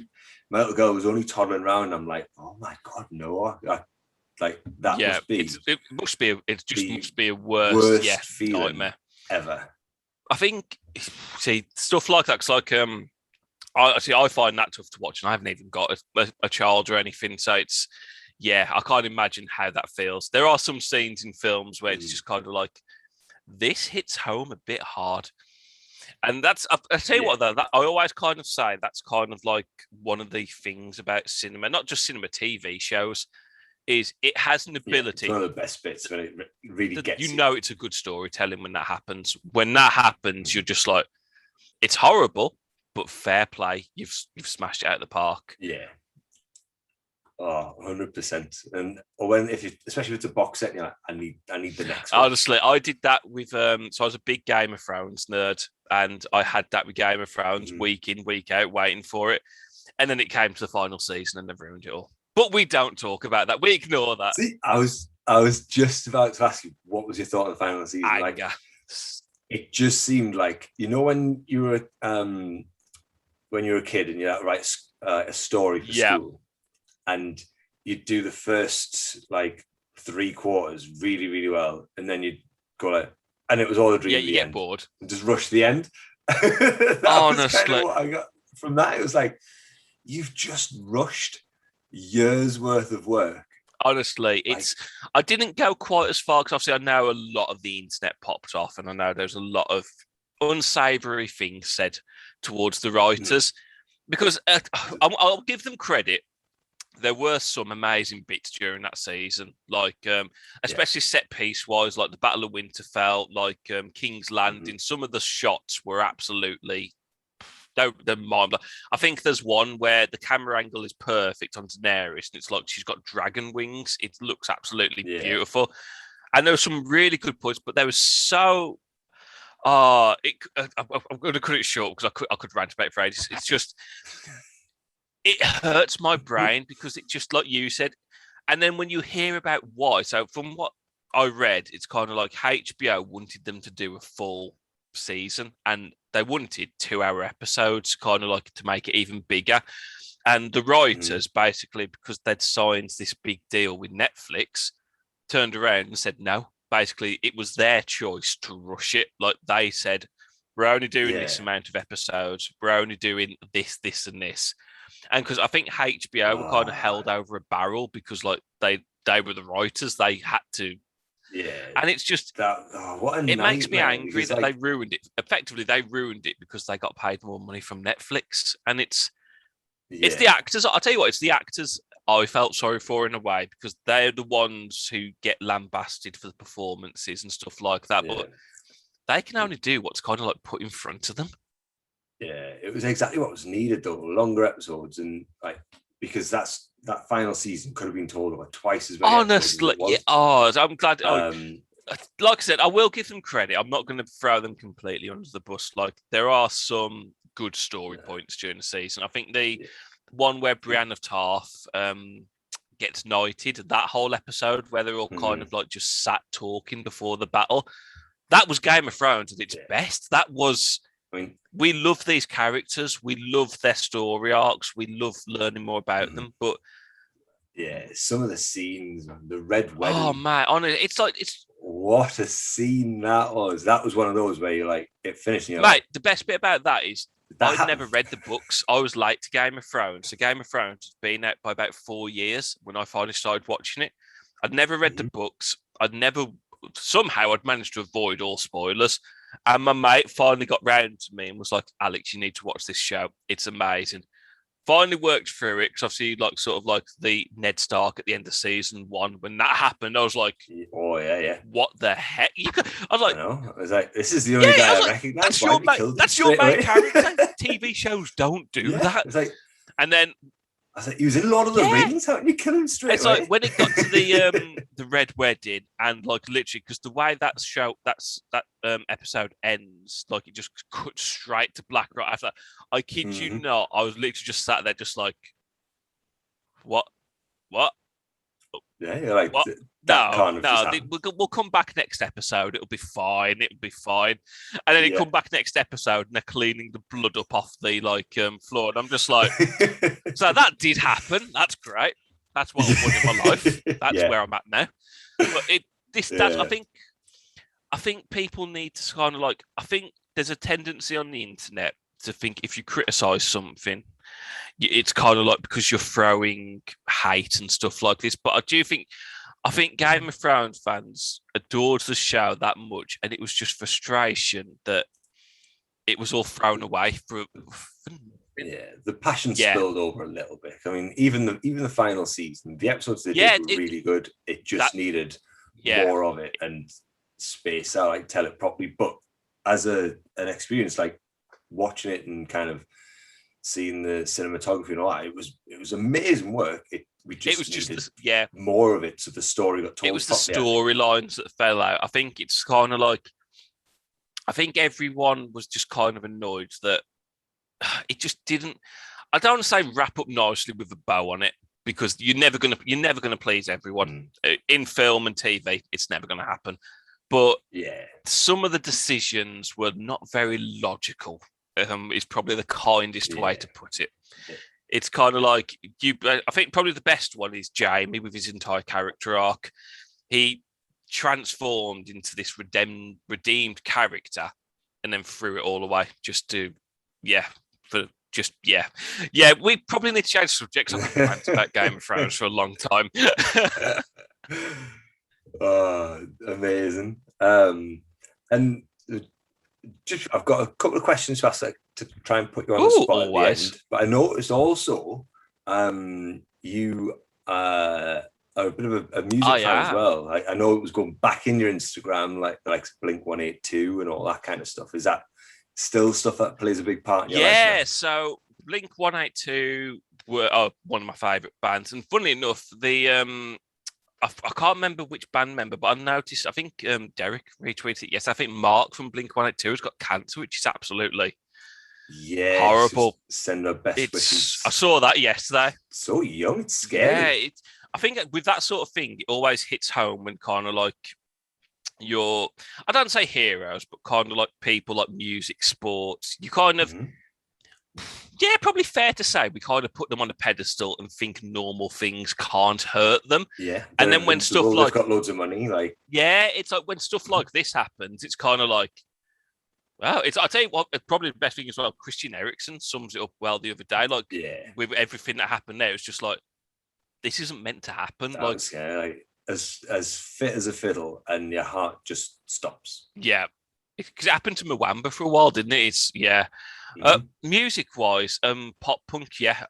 my little girl was only toddling around. I'm like, oh my God, no. Like that must be. It must be. It just must be a worst feeling nightmare ever. I think. See stuff like that. Cause like I find that tough to watch, and I haven't even got a child or anything. So it's I can't imagine how that feels. There are some scenes in films where it's just kind of like this hits home a bit hard. And that's, I tell you what, though, that I always kind of say that's kind of like one of the things about cinema, not just cinema, TV shows, is it has an ability. It's one of the best bits when it really gets you. Know it's a good storytelling when that happens. When that happens, you're just like, it's horrible, but fair play. You've smashed it out of the park. Yeah. Oh, 100%. And especially if it's a box set, you're like, I need the next one. Honestly, I did that with so I was a big Game of Thrones nerd, and I had that with Game of Thrones week in, week out, waiting for it. And then it came to the final season and they've ruined it all. But we don't talk about that. We ignore that. See, I was just about to ask you, what was your thought of the final season? Anger. Like, it just seemed like, you know, when you were a kid and you had to write a story for school, and you'd do the first like 3 quarters really, really well, and then you'd go like, and it was all a dream. Yeah, you get bored and just rush the end. Honestly, was what I got from that. It was like, you've just rushed years worth of work. Honestly, I didn't go quite as far because obviously I know a lot of the internet popped off, and I know there's a lot of unsavory things said towards the writers because I'll give them credit. There were some amazing bits during that season, like especially set piece wise, like the Battle of Winterfell, like King's Landing. Some of the shots were absolutely they're mind. I think there's one where the camera angle is perfect on Daenerys, and it's like she's got dragon wings. It looks absolutely beautiful, and there were some really good points, but there was so. I'm going to cut it short because I could rant about it for ages. It's just. It hurts my brain because it just like you said. And then when you hear about why, so from what I read, it's kind of like HBO wanted them to do a full season and they wanted 2-hour episodes, kind of like to make it even bigger. And the writers basically, because they'd signed this big deal with Netflix, turned around and said no. Basically, it was their choice to rush it. Like they said, we're only doing this amount of episodes. We're only doing this, this, and this. And because I think HBO were kind of held over a barrel because like they were the writers, they had to. Yeah. And it's just it makes me angry that they ruined it. Effectively, they ruined it because they got paid more money from Netflix. And it's It's the actors. I'll tell you what, it's the actors I felt sorry for in a way, because they're the ones who get lambasted for the performances and stuff like that. Yeah. But they can only do what's kind of like put in front of them. Yeah, it was exactly what was needed though. Longer episodes, and like, because that final season could have been told over twice as many. Honestly, yeah. Oh, I'm glad. Like I said, I will give them credit. I'm not going to throw them completely under the bus. Like, there are some good story points during the season. I think the one where Brienne of Tarth gets knighted, that whole episode where they're all kind of like just sat talking before the battle, that was Game of Thrones at its best. That was, we love these characters, we love their story arcs, we love learning more about them, but some of the scenes, the Red Wedding. Oh man, honestly, it's what a scene that was. That was one of those where you're like, it finished. Mate, like, the best bit about that is I'd never read the books. I was late to Game of Thrones. So Game of Thrones has been out by about 4 years when I finally started watching it. I'd never read the books. Somehow I'd managed to avoid all spoilers. And my mate finally got round to me and was like, Alex, you need to watch this show. It's amazing. Finally worked through it, because obviously, like, sort of like the Ned Stark at the end of season 1, when that happened, I was like, "Oh yeah, what the heck?" I was like, "This is the only guy I recognize." That's your main character. TV shows don't do that. It's like, and then I was like, he was in Lord of the Rings. How can you kill him straight away? It's like when it got to the Red Wedding, and like literally, because the way that episode ends, like it just cuts straight to black right after that. I kid you not, I was literally just sat there, just like, what? Yeah, you're like, what? We'll come back next episode. It'll be fine. And then they come back next episode, and they're cleaning the blood up off the floor, and I'm just like, so that did happen. That's great. That's what I want in my life. That's where I'm at now. But I think people need to kind of like. I think there's a tendency on the internet to think if you criticize something, it's kind of like because you're throwing hate and stuff like this. But I think Game of Thrones fans adored the show that much, and it was just frustration that it was all thrown away. The passion spilled over a little bit. I mean, even the final season, the episodes they did were really good. It just needed more of it and space out, like tell it properly. But as an experience, like watching it and kind of seeing the cinematography and all that, it was amazing work. It was just more of it, so the story got told. It was the storylines that fell out. I think it's kind of like, I think everyone was just kind of annoyed that it just didn't. I don't want to say wrap up nicely with a bow on it, because you're never gonna please everyone in film and TV. It's never gonna happen. But some of the decisions were not very logical. Is probably the kindest way to put it. It's kind of like I think probably the best one is Jaime with his entire character arc. He transformed into this redeemed character, and then threw it all away just to we probably need to change subjects. I've been ranting about Game of Thrones for a long time. Amazing. And just, I've got a couple of questions to ask, to try and put you on the spot at the end. But I noticed also you are a bit of a music fan as well. I know it was going back in your Instagram, like Blink 182 and all that kind of stuff. Is that still stuff that plays a big part in your life? Yeah, so Blink 182 were one of my favourite bands. And funnily enough, I can't remember which band member, but I noticed, I think Derek retweeted it. Yes, I think Mark from Blink 182 has got cancer, which is absolutely horrible. Send her best wishes. I saw that yesterday. So young, it's scary. Yeah, I think with that sort of thing, it always hits home when kind of like I don't say heroes, but kind of like people like music, sports. You kind of, probably fair to say we kind of put them on a pedestal and think normal things can't hurt them. Yeah. And then when stuff like, got loads of money, like, it's like when stuff like this happens, it's kind of like, well, I'll tell you what, probably the best thing as well, Christian Eriksen sums it up well the other day. Like, with everything that happened there, it's just like, this isn't meant to happen. Like, scary. As fit as a fiddle, and your heart just stops. Yeah. Because it happened to Mwamba for a while, didn't it? Music-wise, pop punk, yeah.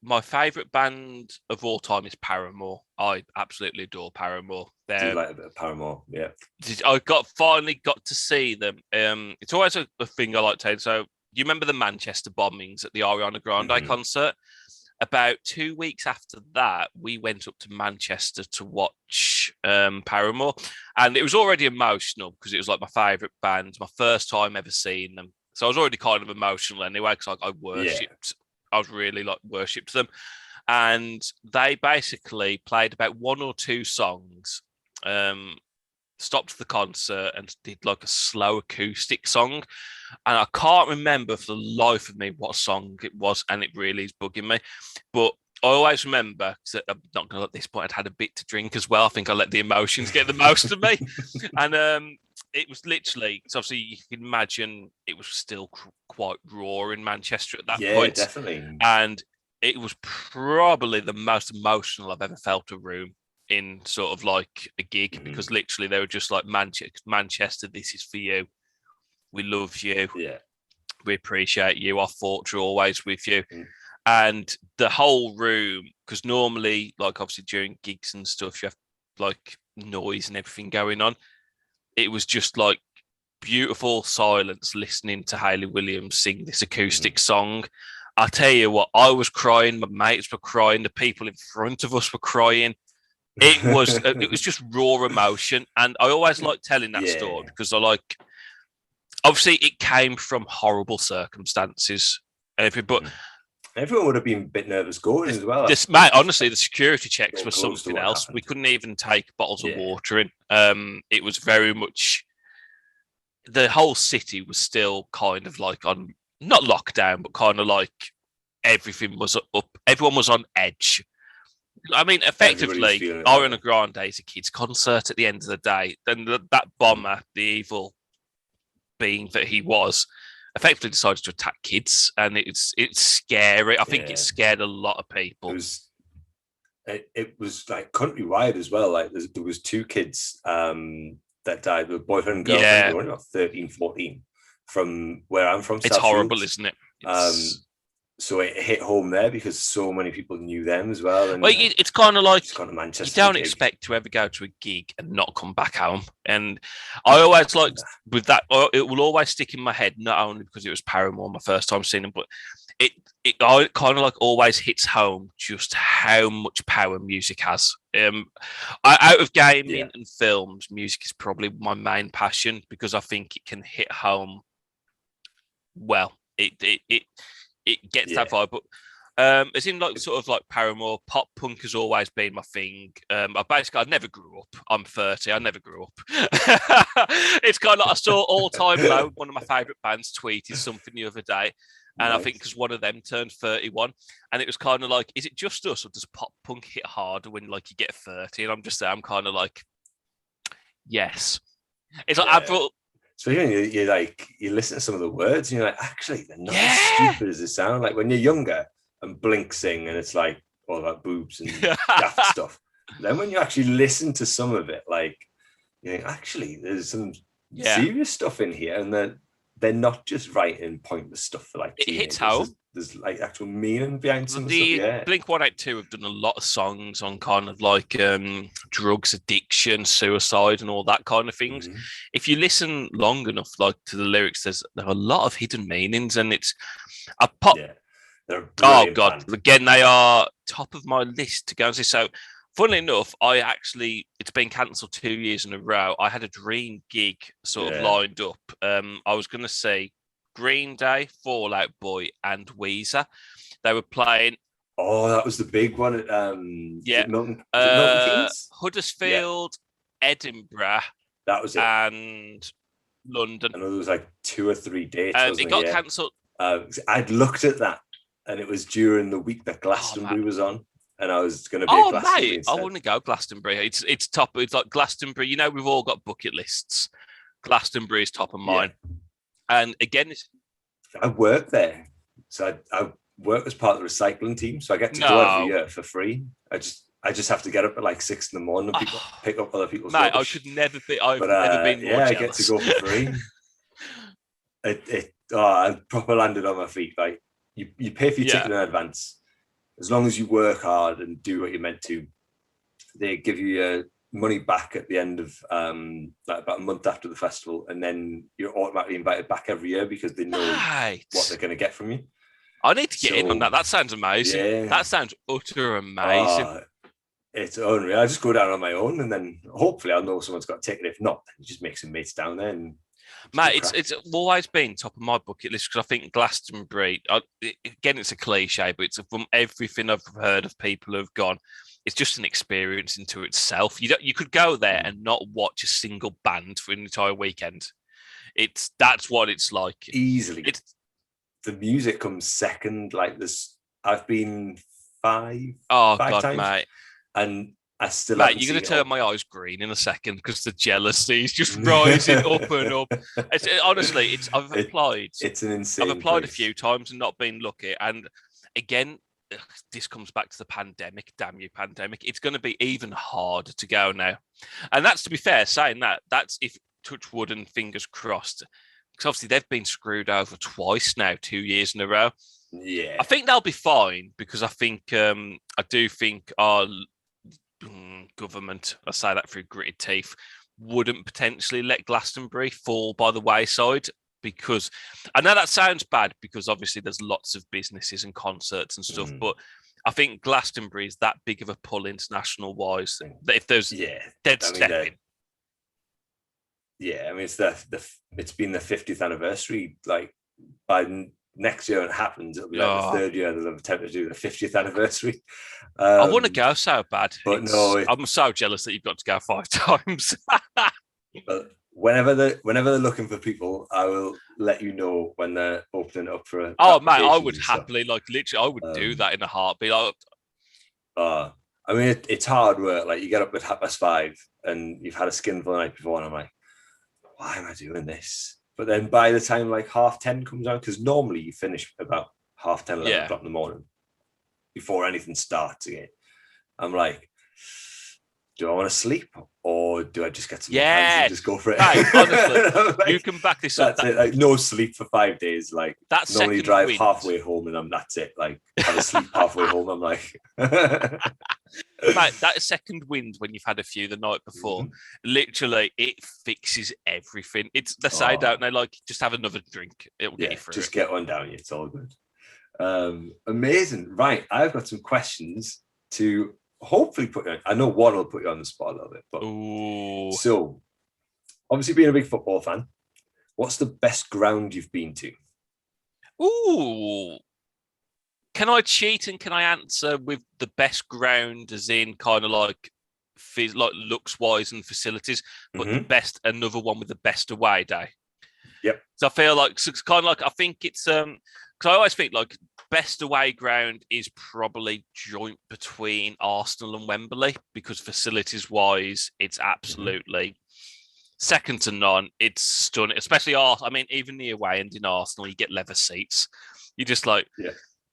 My favourite band of all time is Paramore. I absolutely adore Paramore. Do you like a bit of Paramore? Yeah. I finally got to see them. It's always a thing I like to say. So you remember the Manchester bombings at the Ariana Grande concert? About 2 weeks after that, we went up to Manchester to watch Paramore, and it was already emotional because it was like my favourite band, my first time ever seeing them. So I was already kind of emotional anyway because I worshipped. I was really like worshipped them, and they basically played about one or two songs. Stopped the concert and did like a slow acoustic song. And I can't remember for the life of me what song it was, and it really is bugging me. But I always remember, because I'm not going to at this point, I'd had a bit to drink as well. I think I let the emotions get the most of me. And it was literally, so obviously you can imagine it was still quite raw in Manchester at that point. Yeah, definitely. And it was probably the most emotional I've ever felt a room in sort of like a gig, because literally they were just like, Manchester, this is for you. We love you. Yeah. We appreciate you. Our thoughts are always with you. And the whole room, because normally, like obviously during gigs and stuff, you have like noise and everything going on. It was just like beautiful silence listening to Hayley Williams sing this acoustic song. I tell you what, I was crying. My mates were crying. The people in front of us were crying. It was just raw emotion, and I always like telling that story because I like. Obviously, it came from horrible circumstances, but everyone would have been a bit nervous going as well. Mate, honestly, the security checks were something else. Happened. We couldn't even take bottles of water in. It was very much. The whole city was still kind of like on not lockdown, but kind of like everything was up. Everyone was on edge. I mean, effectively, Ariana Grande is a kids' concert at the end of the day. Then that bomber, the evil being that he was, effectively decided to attack kids, and it's scary. I think it scared a lot of people. It was like countrywide as well. Like there was two kids that died, the boyfriend and girlfriend. They were only about 13, 14 from where I'm from. It's horrible, isn't it? So it hit home there because so many people knew them as well. And well, it's kind of like Manchester you don't expect to ever go to a gig and not come back home. And I always like with that, it will always stick in my head, not only because it was Paramore, my first time seeing them, but it kind of like always hits home just how much power music has. Out of gaming and films, music is probably my main passion because I think it can hit home well. It gets that vibe, but as in like sort of like Paramore, pop punk has always been my thing. I never grew up. I'm 30. I never grew up. It's kind of like I saw All Time Low, one of my favourite bands, tweeted something the other day, and I think because one of them turned 31, and it was kind of like, is it just us, or does pop punk hit harder when like you get 30? And I'm kind of like, yes. It's like I thought. So you listen to some of the words and you're like, actually, they're not as stupid as they sound. Like when you're younger and Blink sing and it's like all about boobs and daft stuff. Then when you actually listen to some of it, like, you think, actually, there's some serious stuff in here, and they're not just writing pointless stuff for like teenagers. It hits home. There's like actual meaning behind some stuff. Blink 182 have done a lot of songs on kind of like drugs, addiction, suicide, and all that kind of things. If you listen long enough, like to the lyrics, there are a lot of hidden meanings, and it's a pop. They're oh god! Band. Again, they are top of my list to go and see. So, funnily enough, it's been cancelled 2 years in a row. I had a dream gig sort of lined up. I was going to see Green Day, Fall Out Boy, and Weezer. They were playing. Oh, that was the big one at Milton Keynes? Huddersfield, Edinburgh. That was it. And London. I know there was like 2 or 3 dates. It got cancelled. I'd looked at that, and it was during the week that Glastonbury was on. And I was going to be at Glastonbury instead. I wouldn't go Glastonbury. It's top. It's like Glastonbury. You know, we've all got bucket lists. Glastonbury is top of mine. And again, I work there, so I work as part of the recycling team, so I get to go every year for free. I just have to get up at like 6 a.m. and pick up other people's rubbish. I could never be. I've never been more jealous. I get to go for free. I proper landed on my feet. Like you pay for your ticket in advance. As long as you work hard and do what you're meant to, they give you your money back at the end of like about a month after the festival, and then you're automatically invited back every year because they know what they're going to get from you. I need to get in on that. That sounds amazing. Yeah. That sounds utter amazing. It's unreal. I just go down on my own, and then hopefully I'll know someone's got a ticket. If not, then just make some mates down there. And mate, it's always been top of my bucket list because I think Glastonbury, again, it's a cliche, but it's from everything I've heard of people who've gone, it's just an experience into itself. You could go there and not watch a single band for an entire weekend. That's what it's like. Easily. The music comes second. Like this, I've been five times, mate. And I still mate, you're going to turn my eyes green in a second because the jealousy is just rising up and up. Honestly, I've applied. It's an insane. I've applied place. A few times and not been lucky. And again, this comes back to the pandemic. Damn you, pandemic! It's going to be even harder to go now. And that's, to be fair, saying that's if touch wood and fingers crossed. Because obviously they've been screwed over twice now, 2 years in a row. Yeah, I think they'll be fine because I do think our government, I say that through gritted teeth, wouldn't potentially let Glastonbury fall by the wayside, because I know that sounds bad because obviously there's lots of businesses and concerts and stuff, but I think Glastonbury is that big of a pull international wise that if there's dead stepping. Yeah, I mean it's been the 50th anniversary. Like by next year when it happens, it'll be like the third year that they've attempted to do the 50th anniversry. I want to go so bad, but I'm so jealous that you've got to go 5 times. But whenever they're looking for people, I will let you know when they're opening up for. Oh mate, I would happily, like literally, I would do that in a heartbeat. I mean, it's hard work. Like you get up at 5:30 and you've had a skinful the night before, and I'm like, why am I doing this? But then by the time like 10:30 comes out, because normally you finish about 10:30, 11 o'clock in the morning before anything starts again. I'm like, do I want to sleep or do I just get some hands and just go for it? Right, honestly, like, you can back this up. That's it. Like no sleep for 5 days. Like that's normally drive halfway home and that's it. Like have a sleep halfway home. I'm like, mate, that second wind when you've had a few the night before, literally it fixes everything. It's the side out now. Like just have another drink. It will get you through. Just get one down. It's all good. Amazing. Right, I've got some questions to hopefully put you on. I know one will put you on the spot a little bit, but so obviously being a big football fan, what's the best ground you've been to? Can I cheat and can I answer with the best ground as in kind of like looks wise and facilities, but the best, another one with the best away day? Yep. So I feel like it's kind of like, I think it's because I always think like best away ground is probably joint between Arsenal and Wembley because facilities wise, it's absolutely second to none. It's stunning, especially I mean, even the away end in Arsenal, you get leather seats. You're just like,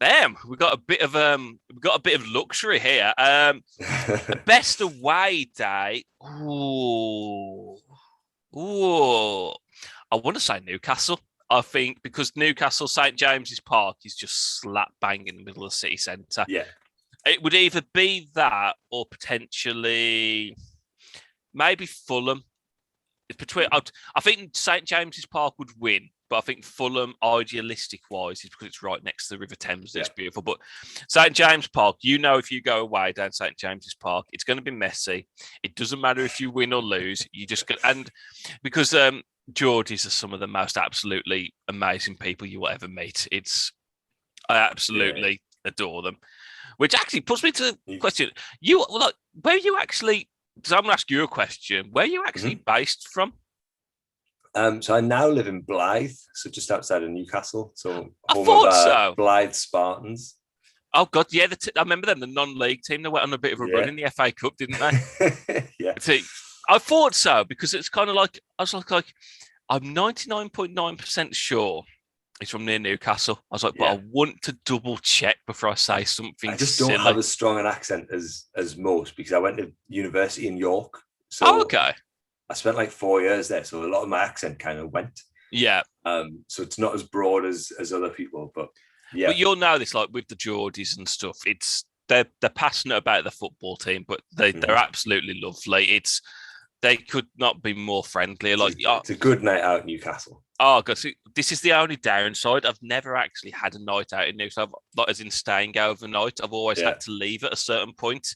damn, we've got a bit of luxury here. The best away day. I want to say Newcastle. I think because Newcastle St James's Park is just slap bang in the middle of the city centre. Yeah, it would either be that or potentially maybe Fulham. It's between. I think St James's Park would win, but I think Fulham, idealistic wise, is because it's right next to the River Thames. It's beautiful. But St James Park, if you go away down St James's Park, it's going to be messy. It doesn't matter if you win or lose. You just and because Geordies are some of the most absolutely amazing people you will ever meet. I absolutely adore them. Which actually puts me to the question: where are you actually? Because I'm going to ask you a question. Where are you actually based from? So I now live in Blythe, so just outside of Newcastle. So Blythe Spartans. Oh God, yeah! I remember them, the non-league team. They went on a bit of a run in the FA Cup, didn't they? Yeah. See, I thought so because it's kind of like I was like I'm 99.9% sure it's from near Newcastle. I was like, but I want to double check before I say something. I just don't have as strong an accent as most because I went to university in York. So okay. I spent like 4 years there, so a lot of my accent kind of went. Yeah. So it's not as broad as other people, but yeah. But you'll know this, like with the Geordies and stuff. They're passionate about the football team, but they're absolutely lovely. They could not be more friendly. It's a good night out in Newcastle. Oh god, so this is the only downside. I've never actually had a night out in Newcastle, not as in staying overnight. I've always had to leave at a certain point.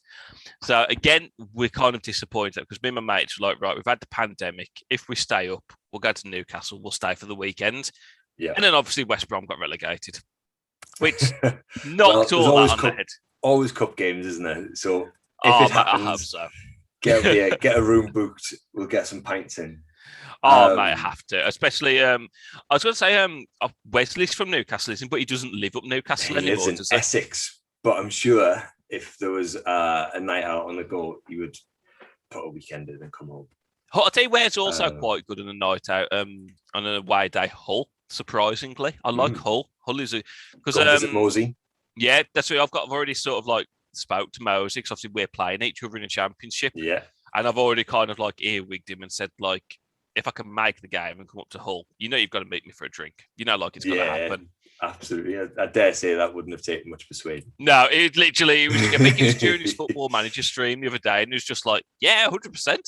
So again, we're kind of disappointed because me and my mates were like, right, we've had the pandemic. If we stay up, we'll go to Newcastle. We'll stay for the weekend. Yeah. And then obviously West Brom got relegated, which knocked all that on the head. Always cup games, isn't there? So if it happens, I hope so. Get a room booked. We'll get some pints in. Oh, mate, I have to. Especially, I was going to say, Wesley's from Newcastle, isn't he? But he doesn't live up Newcastle anymore. He lives in Essex, but I'm sure if there was a night out on the go, he would put a weekend in and come home. I'll tell you where's also quite good on a night out, on an away day. Hull, surprisingly, I like Hull. Hull is because visit Mosey. Yeah, that's what I've already sort of like spoke to Mosey because obviously we're playing each other in a championship. Yeah, and I've already kind of like earwigged him and said like, if I can make the game and come up to Hull, you've got to meet me for a drink. Like it's going to happen. Absolutely. I dare say that wouldn't have taken much persuading. No, it literally, I think it was during his Football Manager stream the other day, and he was just like, yeah, 100%.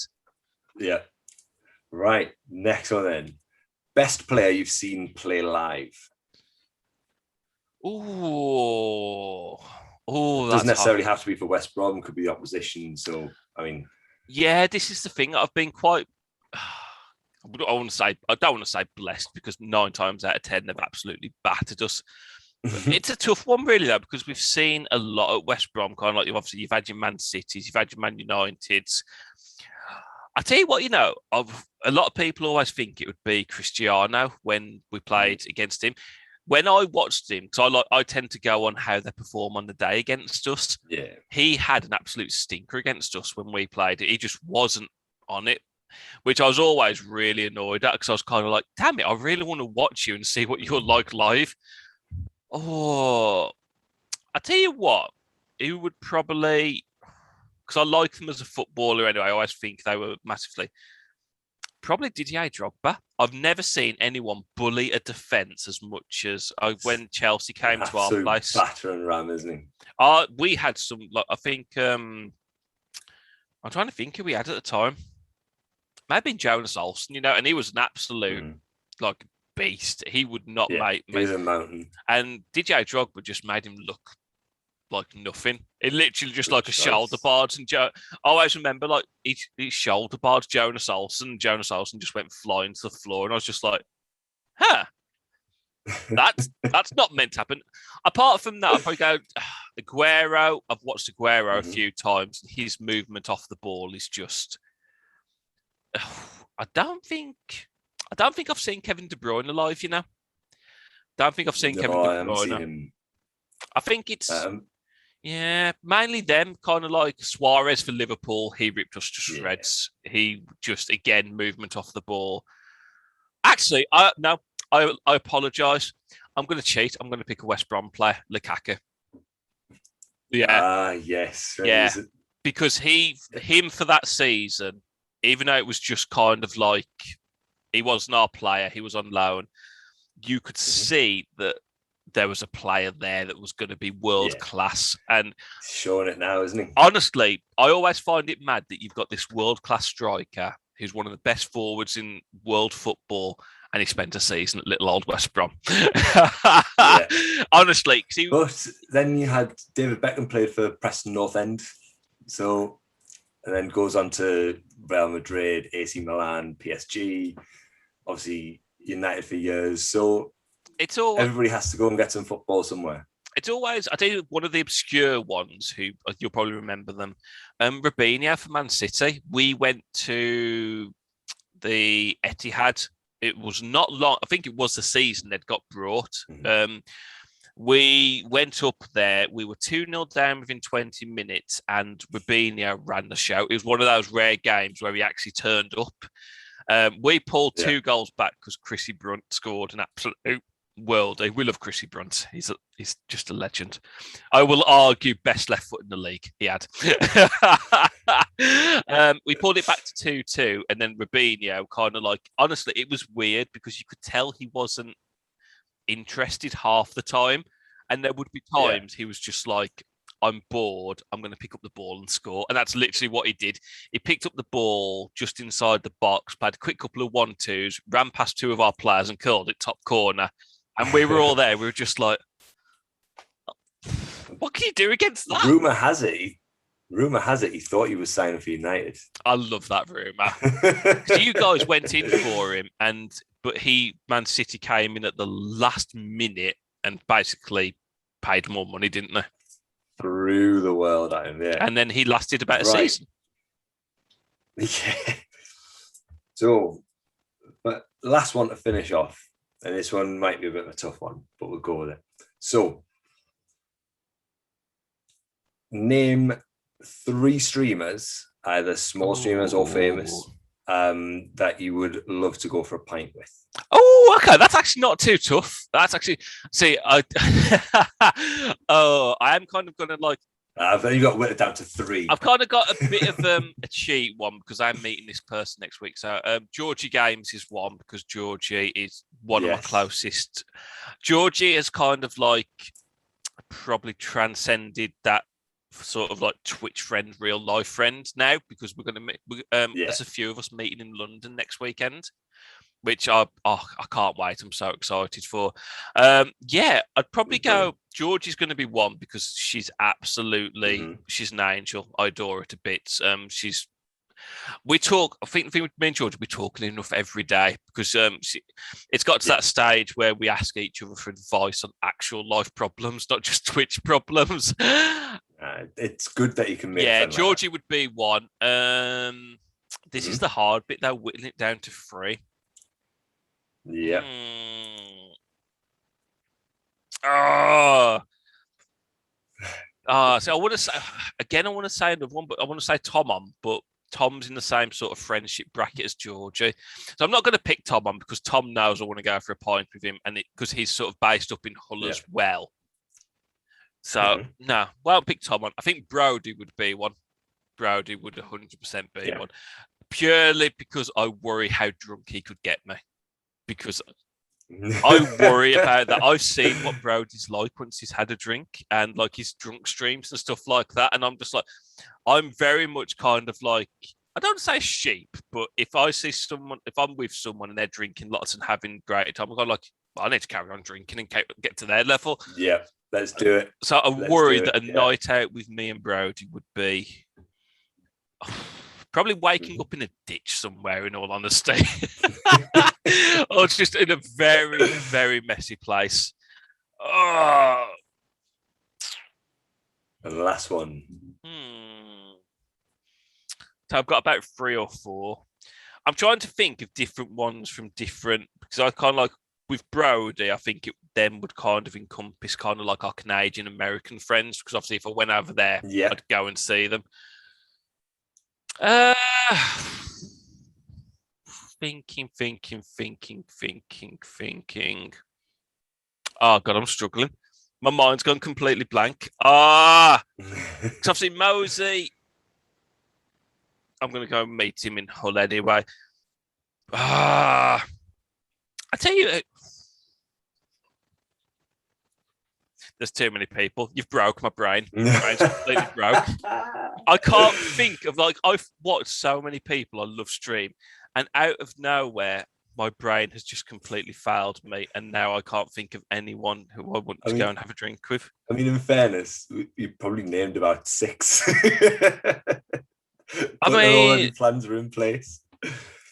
Yeah. Right. Next one then. Best player you've seen play live. Oh, doesn't necessarily have to be for West Brom. Could be the opposition. So, I mean. Yeah, this is the thing. I've been quite... I don't want to say blessed because 9 times out of 10 they've absolutely battered us. It's a tough one, really, though, because we've seen a lot at West Brom. Kind of like you've had your Man Cities, you've had your Man Uniteds. I tell you what, a lot of people always think it would be Cristiano when we played against him. When I watched him, because I tend to go on how they perform on the day against us. Yeah, he had an absolute stinker against us when we played it. He just wasn't on it, which I was always really annoyed at because I was kind of like, damn it, I really want to watch you and see what you're like live. Oh, I tell you what, he would probably, because I like them as a footballer anyway, I always think they were massively, probably Didier Drogba. I've never seen anyone bully a defence as much as when Chelsea came to our place. Batter and ram, isn't he? We had some, like, I think, I'm trying to think who we had at the time. Maybe Jonas Olsen, and he was an absolute like beast. He would not make. He was a mountain. And DJ Drogba just made him look like nothing. It literally just like a shoulder barge. And I always remember like he shoulder barge Jonas Olsen. Jonas Olsen just went flying to the floor, and I was just like, huh. That's not meant to happen. Apart from that, I'd probably go Aguero. I've watched Aguero a few times. His movement off the ball is just. I don't think I've seen Kevin De Bruyne live. Don't think I've seen Kevin De Bruyne. I think it's mainly them. Kind of like Suarez for Liverpool. He ripped us to shreds. He just again movement off the ball. Actually, I apologise. I'm going to cheat. I'm going to pick a West Brom player, Lukaku. Yeah. Yes. Yeah. Because him for that season. Even though it was just kind of like he wasn't our player, he was on loan, you could see that there was a player there that was going to be world class. And showing it now, isn't he? Honestly, I always find it mad that you've got this world class striker who's one of the best forwards in world football, and he spent a season at little old West Brom. Honestly. But then you had David Beckham played for Preston North End. So... and then goes on to Real Madrid, AC Milan, PSG, obviously United for years. So everybody has to go and get some football somewhere. It's always, I tell you, one of the obscure ones who you'll probably remember them. Robinho for Man City. We went to the Etihad. It was not long. I think it was the season they'd got brought. We went up there. We were 2-0 down within 20 minutes, and Robinho ran the show. It was one of those rare games where he actually turned up. We pulled 2 goals back because Chrissy Brunt scored an absolute world. We love Chrissy Brunt. He's just a legend. I will argue best left foot in the league. He had. We pulled it back to 2-2, and then Robinho kind of like, honestly, it was weird because you could tell he wasn't interested half the time, and there would be times he was just like, I'm bored, I'm going to pick up the ball and score. And that's literally what he did. He picked up the ball just inside the box, played a quick couple of 1-2s, ran past 2 of our players and curled it top corner. And we were all there. We were just like, what can you do against that? Rumour has it he thought he was signing for United. I love that rumour. So you guys went in for him, but Man City came in at the last minute and basically paid more money, didn't they? Threw the world at him, yeah. And then he lasted about a season. Yeah. So, but last one to finish off, and this one might be a bit of a tough one, but we'll go with it. So, name 3 streamers, either small streamers or famous, that you would love to go for a pint with. Oh, okay. That's actually not too tough. That's actually, I am kind of going to like. I've only got to whittle it down to 3. I've kind of got a bit of a cheat one because I'm meeting this person next week. So Georgie Games is one because Georgie is one of my closest. Georgie has kind of like probably transcended that sort of like Twitch friend, real life friend now, because we're going to meet. There's a few of us meeting in London next weekend, which I can't wait. I'm so excited for. I'd probably go. Georgie's going to be one because she's absolutely she's an angel. I adore her to bits. We talk. I think me and Georgie we're talking enough every day because it's got to that stage where we ask each other for advice on actual life problems, not just Twitch problems. It's good that you can make. Yeah, Georgie would be one. This is the hard bit though, whittling it down to 3. Yeah. So I want to say again. I want to say another one, but I want to say Tom on. But Tom's in the same sort of friendship bracket as Georgie, so I'm not going to pick Tom on because Tom knows I want to go for a pint with him, and because he's sort of based up in Hull as well. So no, won't pick Tom on. I think Brody would be one. Brody would 100% be one, purely because I worry how drunk he could get me. Because I worry about that. I've seen what Brody's like once he's had a drink and like his drunk streams and stuff like that. And I'm just like, I'm very much kind of like, I don't say sheep, but if I see someone, if I'm with someone and they're drinking lots and having a great time, I'm kind of like, I need to carry on drinking and get to their level. Yeah, let's do it. So I worry that a night out with me and Brody would be probably waking up in a ditch somewhere, in all honesty. Or just in a very, very messy place. Oh. And the last one. So I've got about 3 or 4. I'm trying to think of different ones from different, because I kind of like, with Brody, I think them would kind of encompass kind of like our Canadian American friends, because obviously if I went over there, I'd go and see them. Thinking. Oh God, I'm struggling. My mind's gone completely blank. Because obviously Mosey, I'm going to go and meet him in Hull anyway. I tell you, there's too many people. You've broke my brain. My brain's completely broke. I can't think of, like, I've watched so many people I love stream, and out of nowhere, my brain has just completely failed me, and now I can't think of anyone who I want to go and have a drink with. I mean, in fairness, you probably named about 6. I mean, all the plans are in place.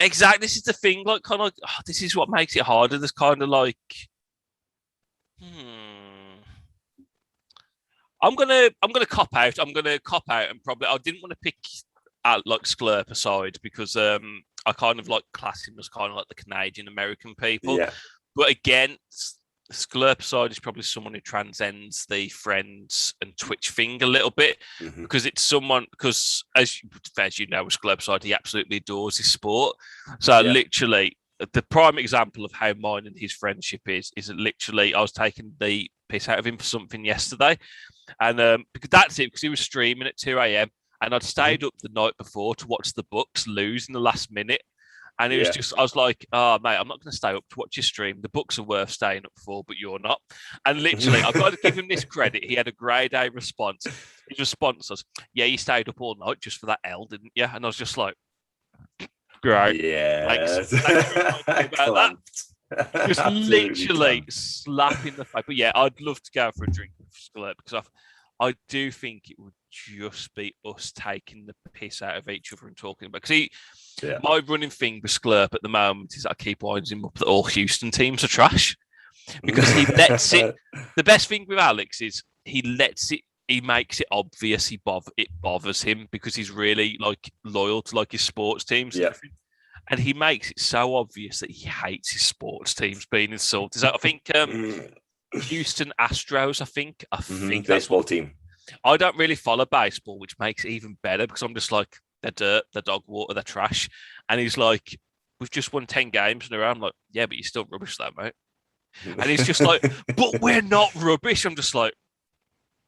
Exactly. This is the thing. Like, kind of like, this is what makes it harder. There's kind of like, I'm gonna cop out. I'm gonna cop out, and probably I didn't want to pick like Sklurp aside because I kind of like class him as kind of like the Canadian American people. Yeah. But again, Sklurp aside is probably someone who transcends the friends and Twitch thing a little bit, because it's someone, because as you know, with Sklurp aside, he absolutely adores his sport. So literally, the prime example of how mine and his friendship is that literally I was taking the piss out of him for something yesterday, and because that's it, because he was streaming at 2 a.m. and I'd stayed up the night before to watch the Bucks lose in the last minute. And it was just, I was like, oh, mate, I'm not going to stay up to watch your stream. The Bucks are worth staying up for, but you're not. And literally, I've got to give him this credit. He had a grade A response. His response was, yeah, you stayed up all night just for that L, didn't you? And I was just like, great. Yeah. Thanks about that. Just literally slapping the face. But yeah, I'd love to go for a drink with Skullet, because I do think it would just be us taking the piss out of each other and talking about. Because my running thing with Sklurp at the moment is I keep winding him up that all Houston teams are trash, because he lets it. The best thing with Alex is he lets it. He makes it obvious. It bothers him because he's really like loyal to like his sports teams. Yeah. And he makes it so obvious that he hates his sports teams being insulted. So I think Houston Astros. I think baseball team. I don't really follow baseball, which makes it even better, because I'm just like, they're dirt, they're dog water, they're trash. And he's like, we've just won 10 games in a row. I'm like, yeah, but you're still rubbish, though, mate. And he's just like, but we're not rubbish. I'm just like,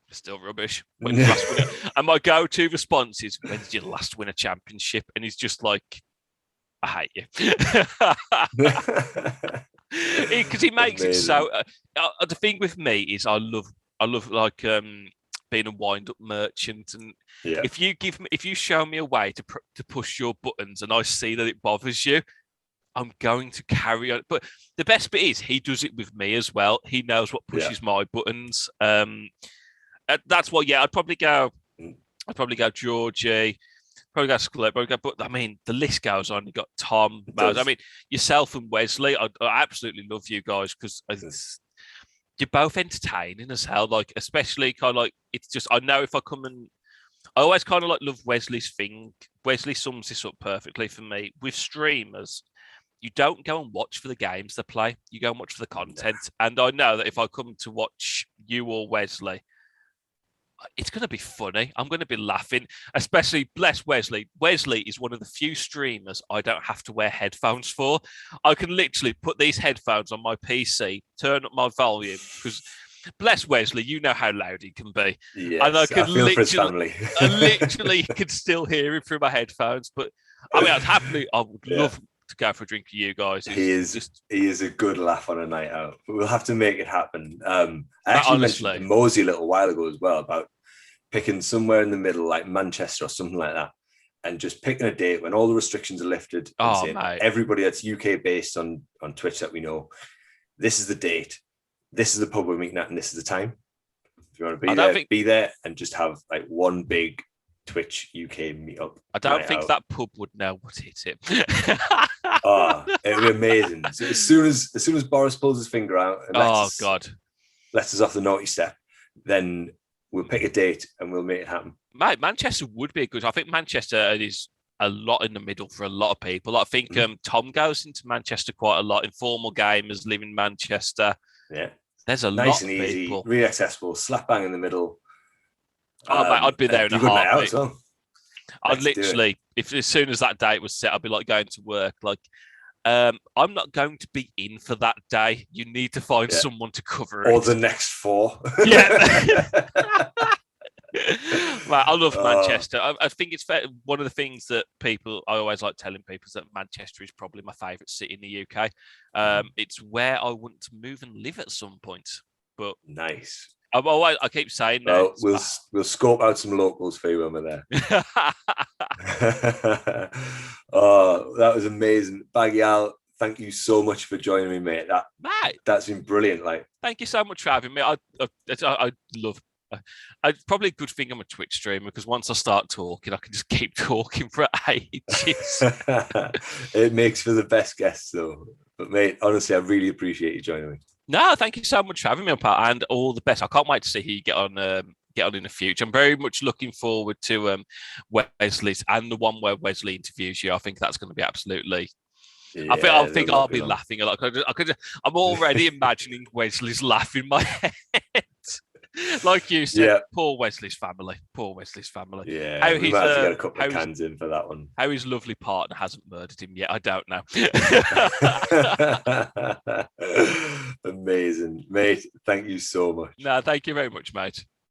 we're still rubbish. When did you last win it? And my go-to response is, when did you last win a championship? And he's just like, I hate you. Because he makes it so. The thing with me is, I love like being a wind-up merchant, and if you show me a way to push your buttons, and I see that it bothers you, I'm going to carry on. But the best bit is he does it with me as well. He knows what pushes my buttons. That's what. Yeah, I'd probably go Georgie. Probably go Skullet, but I mean, the list goes on. You got Tom, Mouse. I mean, yourself and Wesley. I absolutely love you guys, because you're both entertaining as hell. Like, especially kind of like, it's just, I know if I come and I always kind of like love Wesley's thing. Wesley sums this up perfectly for me. With streamers, you don't go and watch for the games they play. You go and watch for the content. And I know that if I come to watch you or Wesley, it's going to be funny. I'm going to be laughing, especially bless Wesley. Wesley is one of the few streamers I don't have to wear headphones for. I can literally put these headphones on my PC, turn up my volume, because bless Wesley, you know how loud he can be. Yes, and I can feel for his family. I literally could still hear him through my headphones. But I mean, I would love to go for a drink with you guys. He is a good laugh on a night out. We'll have to make it happen. I actually mentioned to Mosey a little while ago as well about picking somewhere in the middle, like Manchester or something like that, and just picking a date when all the restrictions are lifted. And everybody that's UK based on Twitch that we know, this is the date, this is the pub we're meeting at, and this is the time. If you want to be there and just have like one big Twitch UK meetup. I don't think that pub would know what hit it. It would be amazing. So as soon as Boris pulls his finger out and lets us off the naughty step, then we'll pick a date and we'll make it happen. Mate, Manchester would be good. I think Manchester is a lot in the middle for a lot of people. I think Tom goes into Manchester quite a lot. Informal gamers live in Manchester. Yeah. There's a nice lot and of easy, people. really accessible, slap bang in the middle. Mate, I'd be there in a heartbeat. Well. I'd literally, as soon as that date was set, I'd be like going to work. Like, I'm not going to be in for that day. You need to find someone to cover it. Or the next 4. Yeah. Right, I love Manchester. I think it's fair. One of the things that I always like telling people is that Manchester is probably my favourite city in the UK. It's where I want to move and live at some point. But nice. I keep saying that. Well, we'll scope out some locals for you when we're there. Oh, that was amazing. BaggieAl, thank you so much for joining me, mate. That's been brilliant. Like, thank you so much for having me. I love. It's probably a good thing I'm a Twitch streamer, because once I start talking, I can just keep talking for ages. It makes for the best guests, though. But mate, honestly, I really appreciate you joining me. No, thank you so much for having me, pal, and all the best. I can't wait to see who you get on in the future. I'm very much looking forward to Wesley's, and the one where Wesley interviews you. I think that's going to be absolutely. Yeah, I think I'll be laughing a lot. I'm already imagining Wesley's laugh in my head. Like you said, Yeah. poor Wesley's family. Poor Wesley's family. Yeah, we might have to get a couple of cans in for that one. How his lovely partner hasn't murdered him yet, I don't know. Amazing, mate. Thank you so much. No, thank you very much, mate.